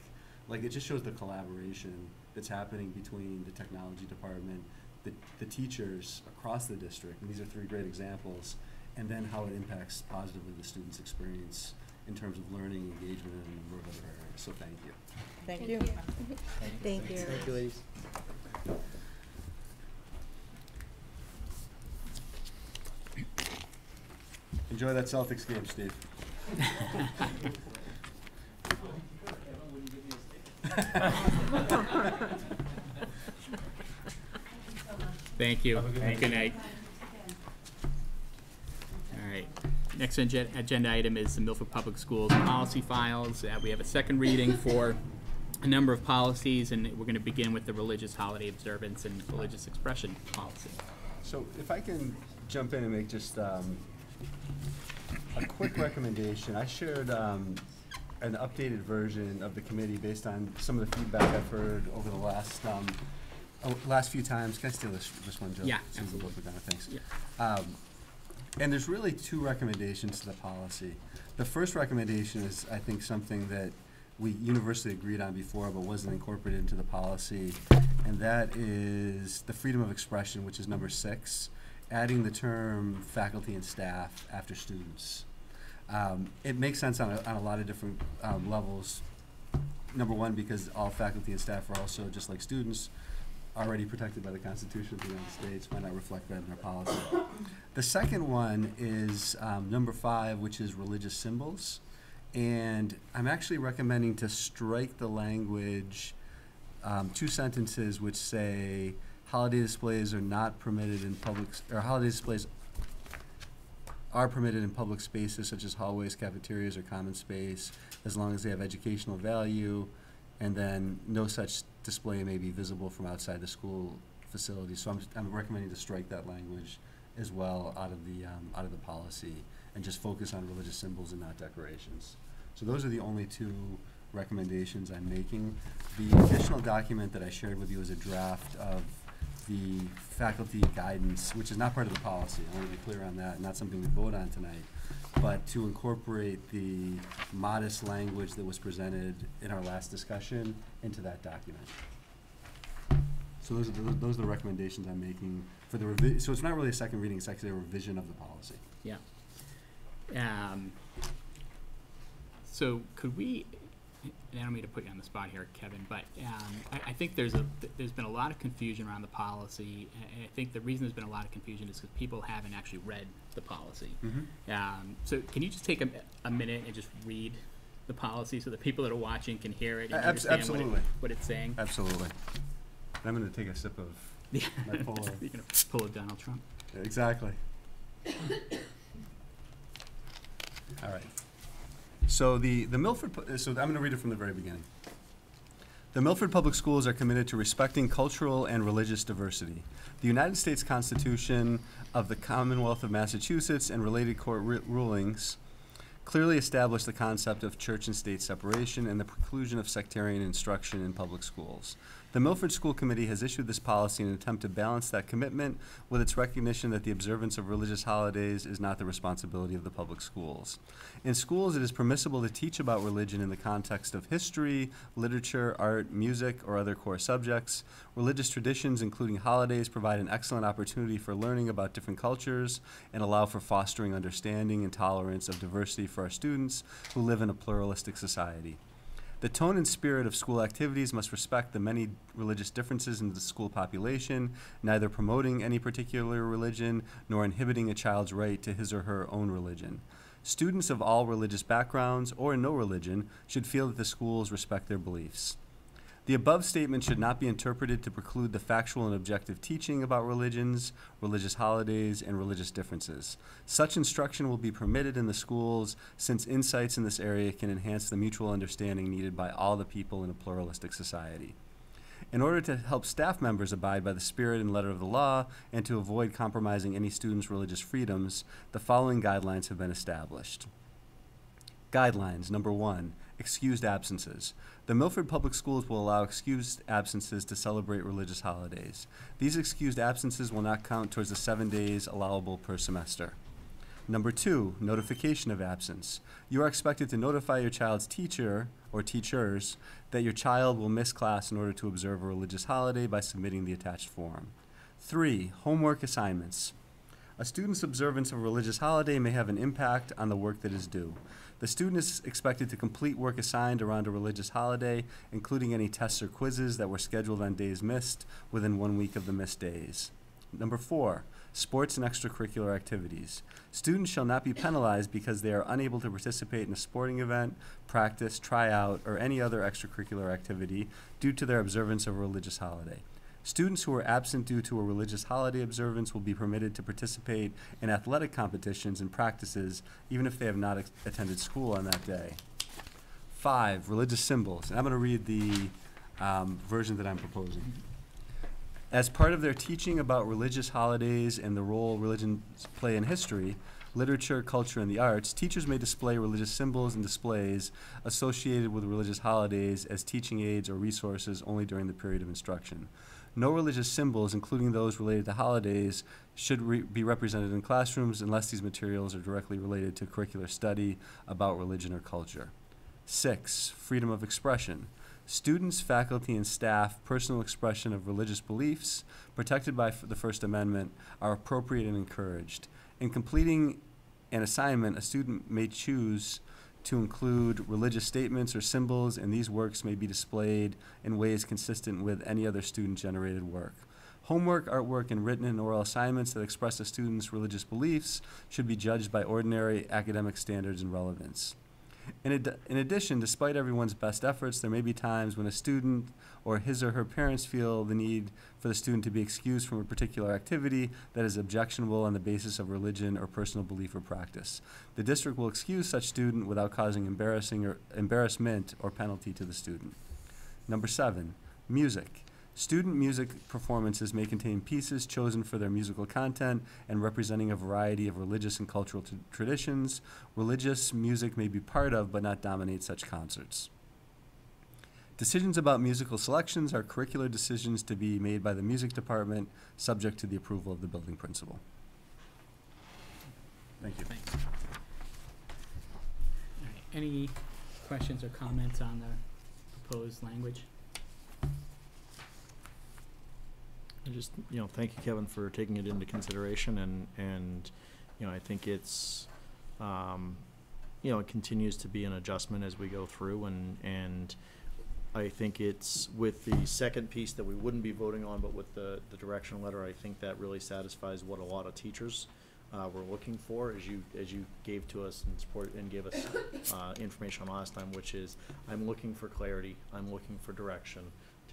Like it just shows the collaboration that's happening between the technology department, the teachers across the district, and these are three great examples, and then how it impacts positively the students' experience in terms of learning, engagement, and a number of other areas. So thank you. Thank you. Thank you. Thank you, ladies. Enjoy that Celtics game, Steve. Thank you. Good night. All right. Next agenda item is the Milford Public Schools policy files. We have a second reading for a number of policies, and we're going to begin with the religious holiday observance and religious expression policy. So if I can jump in and make just a quick recommendation. I shared an updated version of the committee based on some of the feedback I've heard over the last few times. Can I steal this one, Joe? Yeah, Since we're both done it, thanks. Yeah. And there's really two recommendations to the policy. The first recommendation is, I think, something that we universally agreed on before but wasn't incorporated into the policy, and that is the freedom of expression, which is number 6, adding the term faculty and staff after students. It makes sense on a lot of different levels. Number one, because all faculty and staff are also, just like students, already protected by the Constitution of the United States. Why not reflect that in our policy? The second one is number 5, which is religious symbols. And I'm actually recommending to strike the language, 2 sentences which say holiday displays are not permitted in public, or holiday displays are permitted in public spaces such as hallways, cafeterias, or common space, as long as they have educational value, and then no such display may be visible from outside the school facility. So I'm recommending to strike that language as well out of the policy, and just focus on religious symbols and not decorations. So those are the only 2 recommendations I'm making. The additional document that I shared with you is a draft of the faculty guidance, which is not part of the policy. I want to be clear on that, not something we vote on tonight, but to incorporate the modest language that was presented in our last discussion into that document. So those are the recommendations I'm making for the so it's not really a second reading, it's actually a revision of the policy. Yeah. So could we, and I don't mean to put you on the spot here, Kevin, but I think there's been a lot of confusion around the policy, and I think the reason there's been a lot of confusion is because people haven't actually read the policy. Mm-hmm. So can you just take a minute and just read the policy so the people that are watching can hear it and understand what it's saying? Absolutely. I'm going to take a sip of my Polo. You're going to pull a Donald Trump? Exactly. All right. So the Milford, so I'm going to read it from the very beginning. The Milford Public Schools are committed to respecting cultural and religious diversity. The United States Constitution of the Commonwealth of Massachusetts and related court rulings clearly establish the concept of church and state separation and the preclusion of sectarian instruction in public schools. The Milford School Committee has issued this policy in an attempt to balance that commitment with its recognition that the observance of religious holidays is not the responsibility of the public schools. In schools, it is permissible to teach about religion in the context of history, literature, art, music, or other core subjects. Religious traditions, including holidays, provide an excellent opportunity for learning about different cultures and allow for fostering understanding and tolerance of diversity for our students who live in a pluralistic society. The tone and spirit of school activities must respect the many religious differences in the school population, neither promoting any particular religion nor inhibiting a child's right to his or her own religion. Students of all religious backgrounds or no religion should feel that the schools respect their beliefs. The above statement should not be interpreted to preclude the factual and objective teaching about religions, religious holidays, and religious differences. Such instruction will be permitted in the schools since insights in this area can enhance the mutual understanding needed by all the people in a pluralistic society. In order to help staff members abide by the spirit and letter of the law and to avoid compromising any student's religious freedoms, the following guidelines have been established. Guidelines. Number 1, excused absences. The Milford Public Schools will allow excused absences to celebrate religious holidays. These excused absences will not count towards the 7 days allowable per semester. Number 2, notification of absence. You are expected to notify your child's teacher or teachers that your child will miss class in order to observe a religious holiday by submitting the attached form. 3, homework assignments. A student's observance of a religious holiday may have an impact on the work that is due. The student is expected to complete work assigned around a religious holiday, including any tests or quizzes that were scheduled on days missed within 1 week of the missed days. Number 4, sports and extracurricular activities. Students shall not be penalized because they are unable to participate in a sporting event, practice, tryout, or any other extracurricular activity due to their observance of a religious holiday. Students who are absent due to a religious holiday observance will be permitted to participate in athletic competitions and practices even if they have not attended school on that day. 5, religious symbols. And I'm going to read the version that I'm proposing. As part of their teaching about religious holidays and the role religions play in history, literature, culture, and the arts, teachers may display religious symbols and displays associated with religious holidays as teaching aids or resources only during the period of instruction. No religious symbols, including those related to holidays, should be represented in classrooms unless these materials are directly related to curricular study about religion or culture. 6, freedom of expression. Students, faculty, and staff personal expression of religious beliefs, protected by the First Amendment, are appropriate and encouraged. In completing an assignment, a student may choose to include religious statements or symbols, and these works may be displayed in ways consistent with any other student-generated work. Homework, artwork, and written and oral assignments that express a student's religious beliefs should be judged by ordinary academic standards and relevance. In addition, despite everyone's best efforts, there may be times when a student or his or her parents feel the need for the student to be excused from a particular activity that is objectionable on the basis of religion or personal belief or practice. The district will excuse such student without causing embarrassment or penalty to the student. Number 7, music. Student music performances may contain pieces chosen for their musical content and representing a variety of religious and cultural traditions. Religious music may be part of but not dominate such concerts. Decisions about musical selections are curricular decisions to be made by the music department, subject to the approval of the building principal. Thank you. Thanks. All right. Any questions or comments on the proposed language? And just, thank you, Kevin, for taking it into consideration, and I think it's, it continues to be an adjustment as we go through, and I think it's with the second piece that we wouldn't be voting on, but with the direction letter, I think that really satisfies what a lot of teachers were looking for, as you gave to us and support and gave us information on last time, which is, I'm looking for clarity, I'm looking for direction.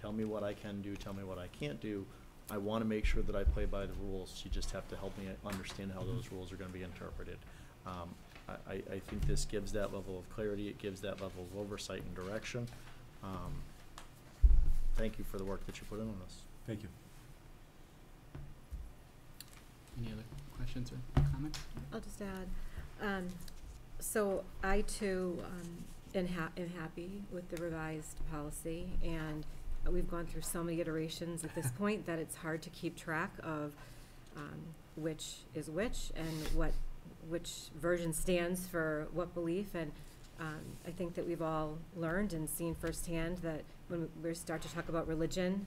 Tell me what I can do, tell me what I can't do. I want to make sure that I play by the rules. You just have to help me understand how those rules are going to be interpreted. I think this gives that level of clarity. It gives that level of oversight and direction. Thank you for the work that you put in on this. Thank you. Any other questions or comments? I'll just add, so I too am happy with the revised policy, and we've gone through so many iterations at this point that it's hard to keep track of which is which and which version stands for what belief. And I think that we've all learned and seen firsthand that when we start to talk about religion,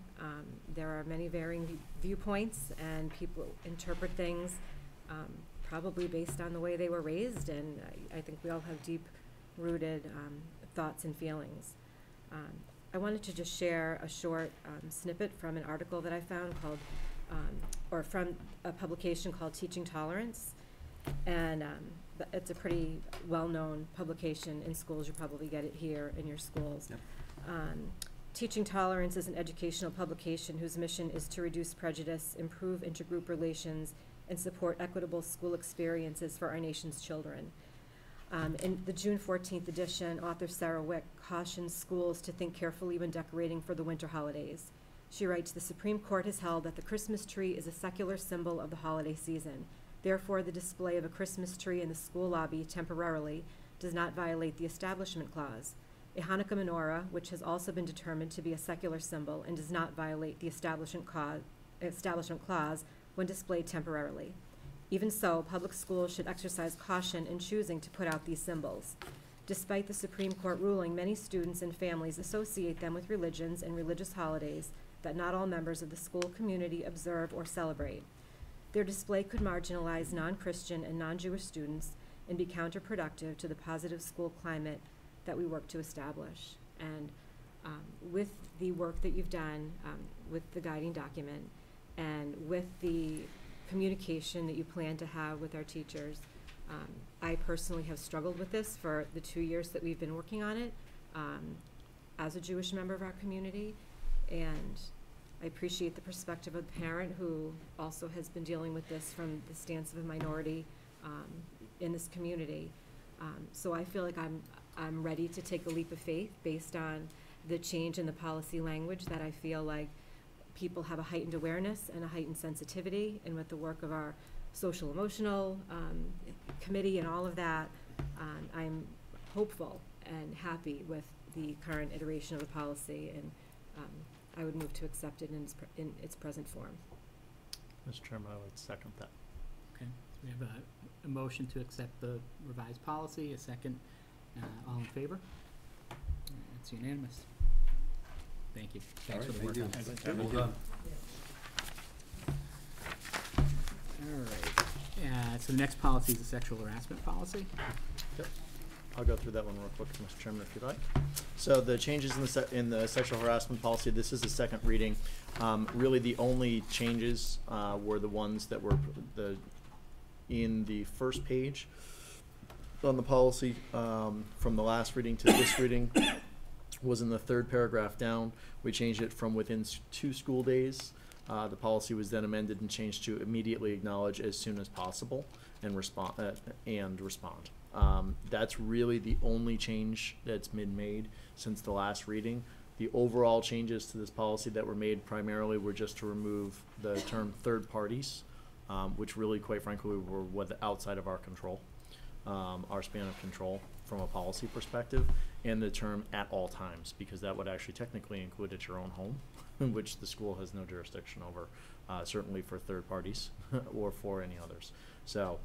there are many varying viewpoints, and people interpret things probably based on the way they were raised, and I think we all have deep-rooted thoughts and feelings. I wanted to just share a short snippet from an article that I found called, or from a publication called Teaching Tolerance. And it's a pretty well-known publication in schools. You probably get it here in your schools. Yep. Teaching Tolerance is an educational publication whose mission is to reduce prejudice, improve intergroup relations, and support equitable school experiences for our nation's children. In the June 14th edition, author Sarah Wick cautions schools to think carefully when decorating for the winter holidays. She writes, "The Supreme Court has held that the Christmas tree is a secular symbol of the holiday season. Therefore, the display of a Christmas tree in the school lobby temporarily does not violate the Establishment Clause. A Hanukkah menorah, which has also been determined to be a secular symbol and does not violate the Establishment Clause when displayed temporarily. Even so, public schools should exercise caution in choosing to put out these symbols. Despite the Supreme Court ruling, many students and families associate them with religions and religious holidays that not all members of the school community observe or celebrate. Their display could marginalize non-Christian and non-Jewish students and be counterproductive to the positive school climate that we work to establish." And with the work that you've done with the guiding document and with the communication that you plan to have with our teachers, I personally have struggled with this for the 2 years that we've been working on it as a Jewish member of our community, and I appreciate the perspective of the parent who also has been dealing with this from the stance of a minority in this community. So I feel like I'm ready to take a leap of faith based on the change in the policy language that I feel like people have a heightened awareness and a heightened sensitivity, and with the work of our social emotional committee and all of that, I'm hopeful and happy with the current iteration of the policy, and I would move to accept it in its present form. Mr. Chairman, I would second that. Okay, so we have a motion to accept the revised policy, a second. All in favor? It's unanimous. Thank you. Thanks for the work on this. Well done. All right. So the next policy is the sexual harassment policy. Yep. I'll go through that one real quick, Mr. Chairman, if you'd like. So the changes in the sexual harassment policy, this is the second reading. Really the only changes were the ones that were in the first page on the policy from the last reading to this reading was in the third paragraph down. We changed it from within 2 school days. The policy was then amended and changed to immediately acknowledge as soon as possible and respond. That's really the only change that's been made since the last reading. The overall changes to this policy that were made primarily were just to remove the term third parties, which really, quite frankly, were outside of our control, our span of control from a policy perspective, and the term at all times, because that would actually technically include at your own home, which the school has no jurisdiction over, certainly for third parties or for any others. So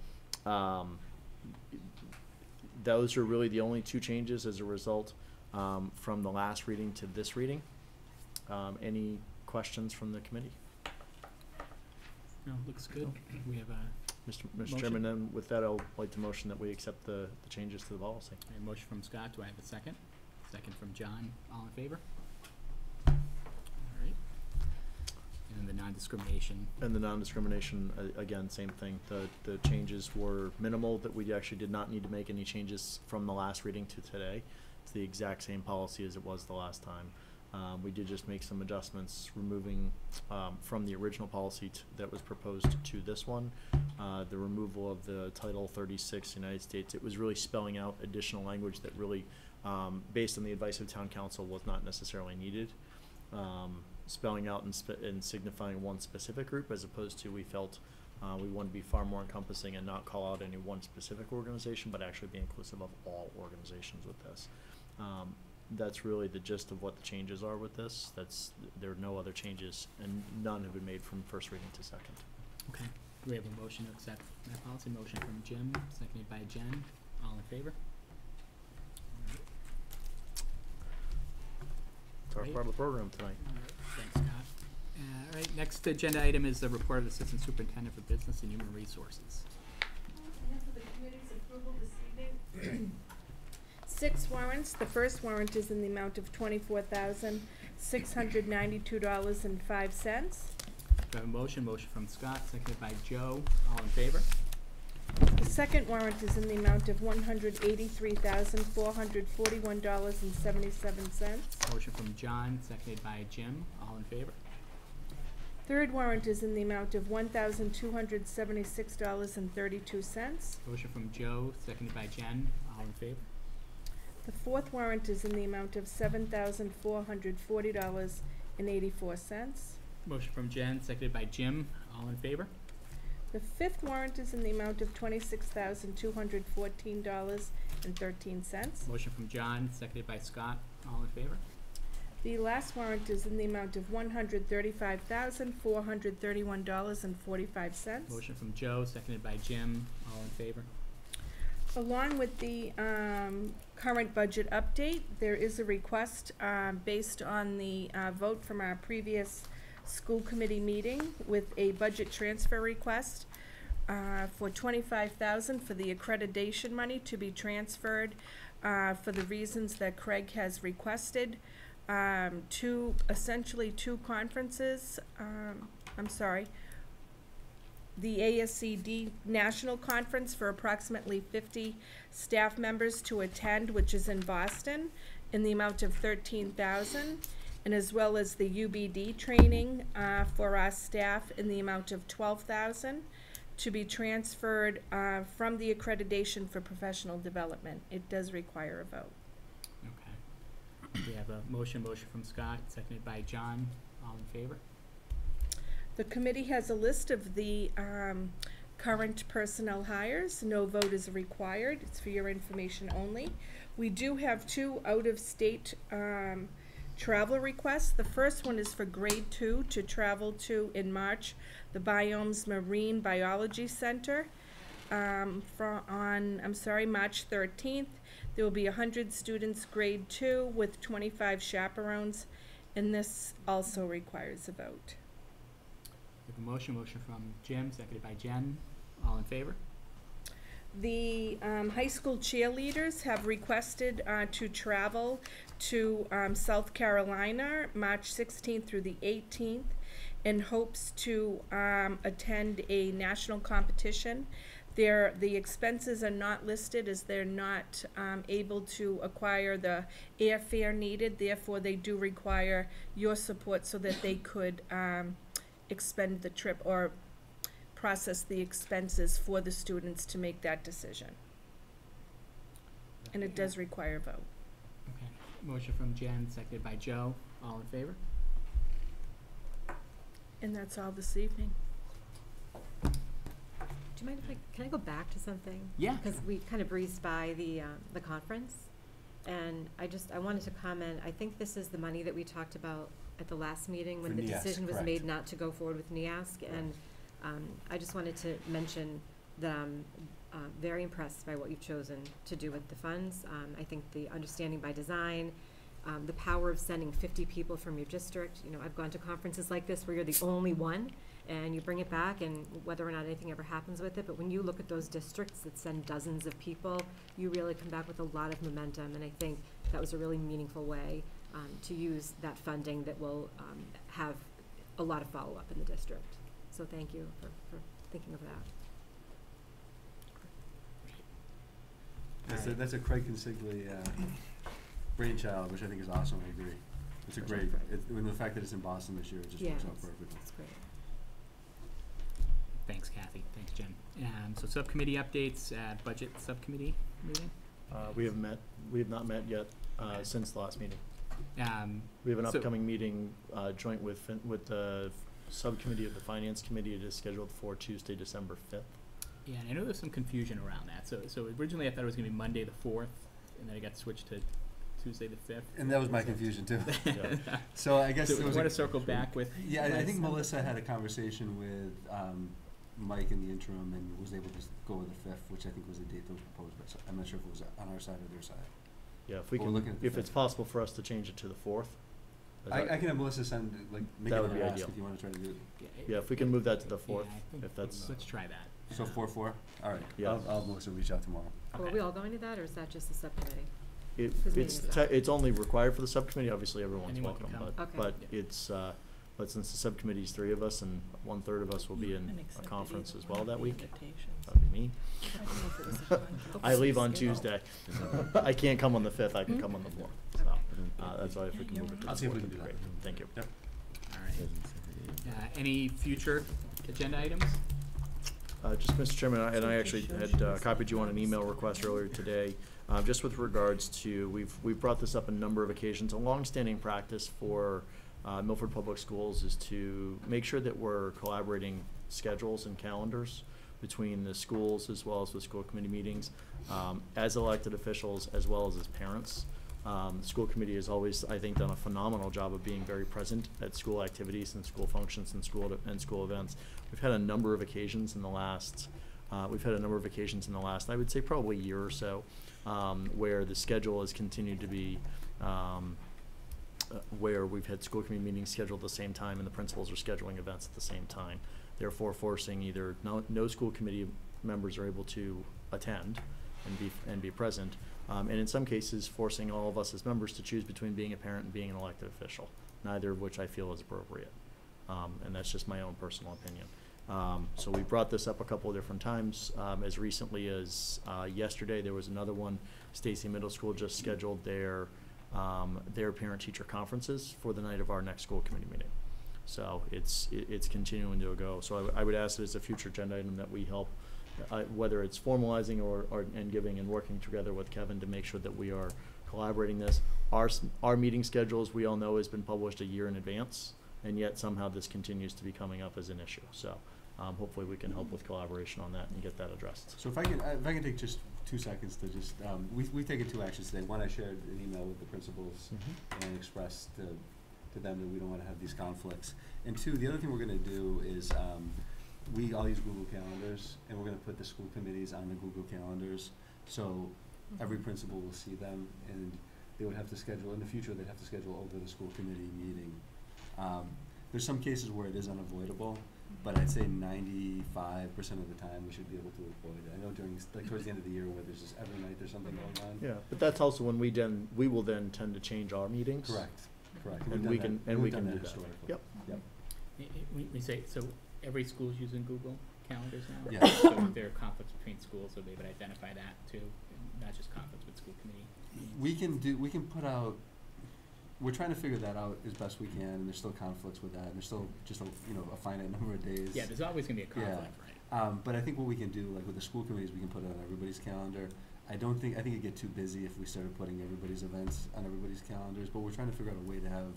those are really the only 2 changes as a result from the last reading to this reading. Any questions from the committee? No, looks good. We have a Mr. Chairman, then with that, I'll like to motion that we accept the changes to the policy. a motion from Scott. Do I have a second? Second from John. All in favor? All right. And the non-discrimination. And the non-discrimination, again, same thing. The changes were minimal, that we actually did not need to make any changes from the last reading to today. It's the exact same policy as it was the last time. We did just make some adjustments, removing from the original policy that was proposed to this one, the removal of the Title 36 United States. It was really spelling out additional language that really, based on the advice of town council, was not necessarily needed. Spelling out and signifying one specific group, as opposed to, we felt we want to be far more encompassing and not call out any one specific organization, but actually be inclusive of all organizations with this. That's really the gist of what the changes are with this. There are no other changes, and none have been made from first reading to second. Okay. Do we have a motion to accept that policy? Motion from Jim, seconded by Jen. All in favor? It's our part of the program tonight. Thanks, Scott. All right, next agenda item is the report of the Assistant Superintendent for Business and Human Resources. And for the committee's approval this evening, 6 warrants. The first warrant is in the amount of $24,692.05. Do I have a motion? Motion from Scott, seconded by Joe. All in favor? The second warrant is in the amount of $183,441.77. Motion from John, seconded by Jim. All in favor? Third warrant is in the amount of $1,276.32. Motion from Joe, seconded by Jen. All in favor? The fourth warrant is in the amount of $7,440.84. Motion from Jen, seconded by Jim. All in favor? The fifth warrant is in the amount of $26,214.13. Motion from John, seconded by Scott. All in favor? The last warrant is in the amount of $135,431.45. Motion from Joe, seconded by Jim. All in favor? Along with the current budget update, there is a request based on the vote from our previous school committee meeting with a budget transfer request for $25,000 for the accreditation money to be transferred for the reasons that Craig has requested. Essentially two conferences, the ASCD National Conference for approximately 50 staff members to attend, which is in Boston, in the amount of $13,000, and as well as the UBD training for our staff in the amount of $12,000 to be transferred from the accreditation for professional development. It does require a vote. We have a motion from Scott, seconded by John. All in favor? The committee has a list of the current personnel hires. No vote is required. It's for your information only. We do have two out-of-state travel requests. The first one is for grade 2 to travel to, in March, the Biomes Marine Biology Center March 13th. There will be 100 students grade 2 with 25 chaperones, and this also requires a vote. We have a motion from Jim, seconded by Jen. All in favor? The high school cheerleaders have requested to travel to South Carolina, March 16th through the 18th, in hopes to attend a national competition. The expenses are not listed as they're not able to acquire the airfare needed. Therefore, they do require your support so that they could expend the trip or process the expenses for the students to make that decision. And it does require a vote. Okay. Motion from Jen, seconded by Joe. All in favor? And that's all this evening. Do you mind if can I go back to something? Yeah. Because we kind of breezed by the conference, and I wanted to comment. I think this is the money that we talked about at the last meeting when the decision was made not to go forward with NEASC, and I just wanted to mention that I'm very impressed by what you've chosen to do with the funds. I think the understanding by design, the power of sending 50 people from your district. You know, I've gone to conferences like this where you're the only one, and you bring it back, and whether or not anything ever happens with it, but when you look at those districts that send dozens of people, you really come back with a lot of momentum, and I think that was a really meaningful way to use that funding that will have a lot of follow-up in the district. So thank you for thinking of that. That's a Craig Consigli brainchild, which I think is awesome. I agree. It's a great, the fact that it's in Boston this year, it just works out perfectly. That's great. Thanks, Kathy. Thanks, Jen. So subcommittee updates, budget subcommittee meeting? We have not met yet since the last meeting. We have an upcoming meeting joint with the subcommittee of the Finance Committee. It is scheduled for Tuesday, December 5th. Yeah, and I know there's some confusion around that. So originally I thought it was going to be Monday the 4th, and then it got switched to Tuesday the 5th. And that was my confusion too. So I guess so we want to circle back with. Yeah, I think Melissa had a conversation with Mike in the interim and was able to go with the 5th, which I think was the date that was proposed, but I'm not sure if it was on our side or their side. Yeah, if we can, if it's possible for us to change it to the 4th. I can have Melissa send, make that it would be ask ideal. if you want to try to do it. Yeah, if we can move that to the 4th, yeah, if that's. Let's try that. So 4-4? All right. Yeah. I'll Melissa reach out tomorrow. Okay. Are we all going to that, or is that just the subcommittee? It's only required for the subcommittee. Obviously, everyone's Anyone welcome, can come. but Okay. it's But since the subcommittee is 3 of us and 1/3 of us will be in a conference as well that week, that'd be me. I leave on Tuesday. I can't come on the 5th, I can come on the 4th. So that's why if we can move it to the 4th, I'll see if we can that'd be do great. that. Thank you. Yep. All right. Any future agenda items? Just, Mr. Chairman, and I actually had copied you on an email request earlier today, just with regards to, we've brought this up a number of occasions. A longstanding practice for Milford Public Schools is to make sure that we're collaborating schedules and calendars between the schools as well as the school committee meetings, as elected officials as well as parents. The school committee has always, I think, done a phenomenal job of being very present at school activities and school functions and school events. We've had a number of occasions in the last, I would say probably year or so, where the schedule has continued to be, where we've had school committee meetings scheduled at the same time and the principals are scheduling events at the same time, therefore forcing either no school committee members are able to attend and be present, and in some cases forcing all of us as members to choose between being a parent and being an elected official, neither of which I feel is appropriate, and that's just my own personal opinion. So we brought this up a couple of different times. As recently as yesterday, there was another one. Stacy Middle School just scheduled their parent-teacher conferences for the night of our next school committee meeting. So it's continuing to go. So I would ask it as a future agenda item that we help, whether it's formalizing and giving and working together with Kevin to make sure that we are collaborating this. Our meeting schedule, as we all know, has been published a year in advance, and yet somehow this continues to be coming up as an issue. So hopefully we can help with collaboration on that and get that addressed. So if I can take just 2 seconds to just, we've taken 2 actions today. One, I shared an email with the principals and expressed to them that we don't want to have these conflicts. And 2, the other thing we're going to do is we all use Google Calendars, and we're going to put the school committees on the Google Calendars. So every principal will see them, and they would have to schedule, in the future, they'd have to schedule over the school committee meeting. There's some cases where it is unavoidable, but I'd say 95% of the time we should be able to avoid it. I know during, like, towards the end of the year where there's just every night there's something going on. Yeah, but that's also when we will then tend to change our meetings. Correct. And we can do that. Yep. We say, so every school's using Google Calendars now? Yeah. So if there are conflicts between schools, so they would identify that too, not just conflicts with school committee meetings? We can put out, we're trying to figure that out as best we can, and there's still conflicts with that, and there's still just a finite number of days. Yeah, there's always gonna be a conflict, right? But I think what we can do, like with the school committees, we can put it on everybody's calendar. I think it'd get too busy if we started putting everybody's events on everybody's calendars, but we're trying to figure out a way to have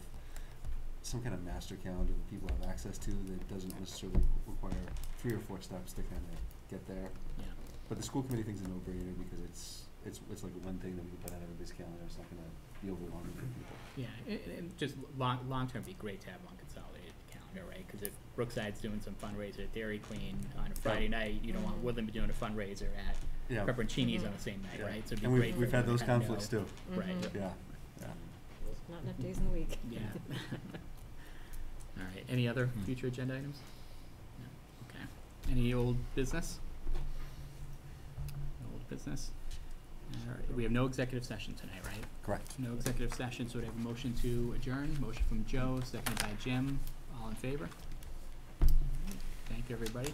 some kind of master calendar that people have access to that doesn't necessarily require 3 or 4 steps to kind of get there. Yeah. But the school committee thing's a no-brainer because it's like one thing that we can put on everybody's calendar. It's not going to be overwhelming for people. Yeah, and just long term, it'd be great to have one consolidated calendar, right? Because if Brookside's doing some fundraiser at Dairy Queen on a Friday night, you don't want Woodland be doing a fundraiser at Pepperoncini's on the same night, right? So it'd be and great. We've had those conflicts too. Right. Yeah. Not enough days in the week. Yeah. All right. Any other future agenda items? No. Okay. Any old business? Old business. All right. We have no executive session tonight, right? Correct. No executive session, so we have a motion to adjourn. Motion from Joe, seconded by Jim. All in favor? Thank you, everybody.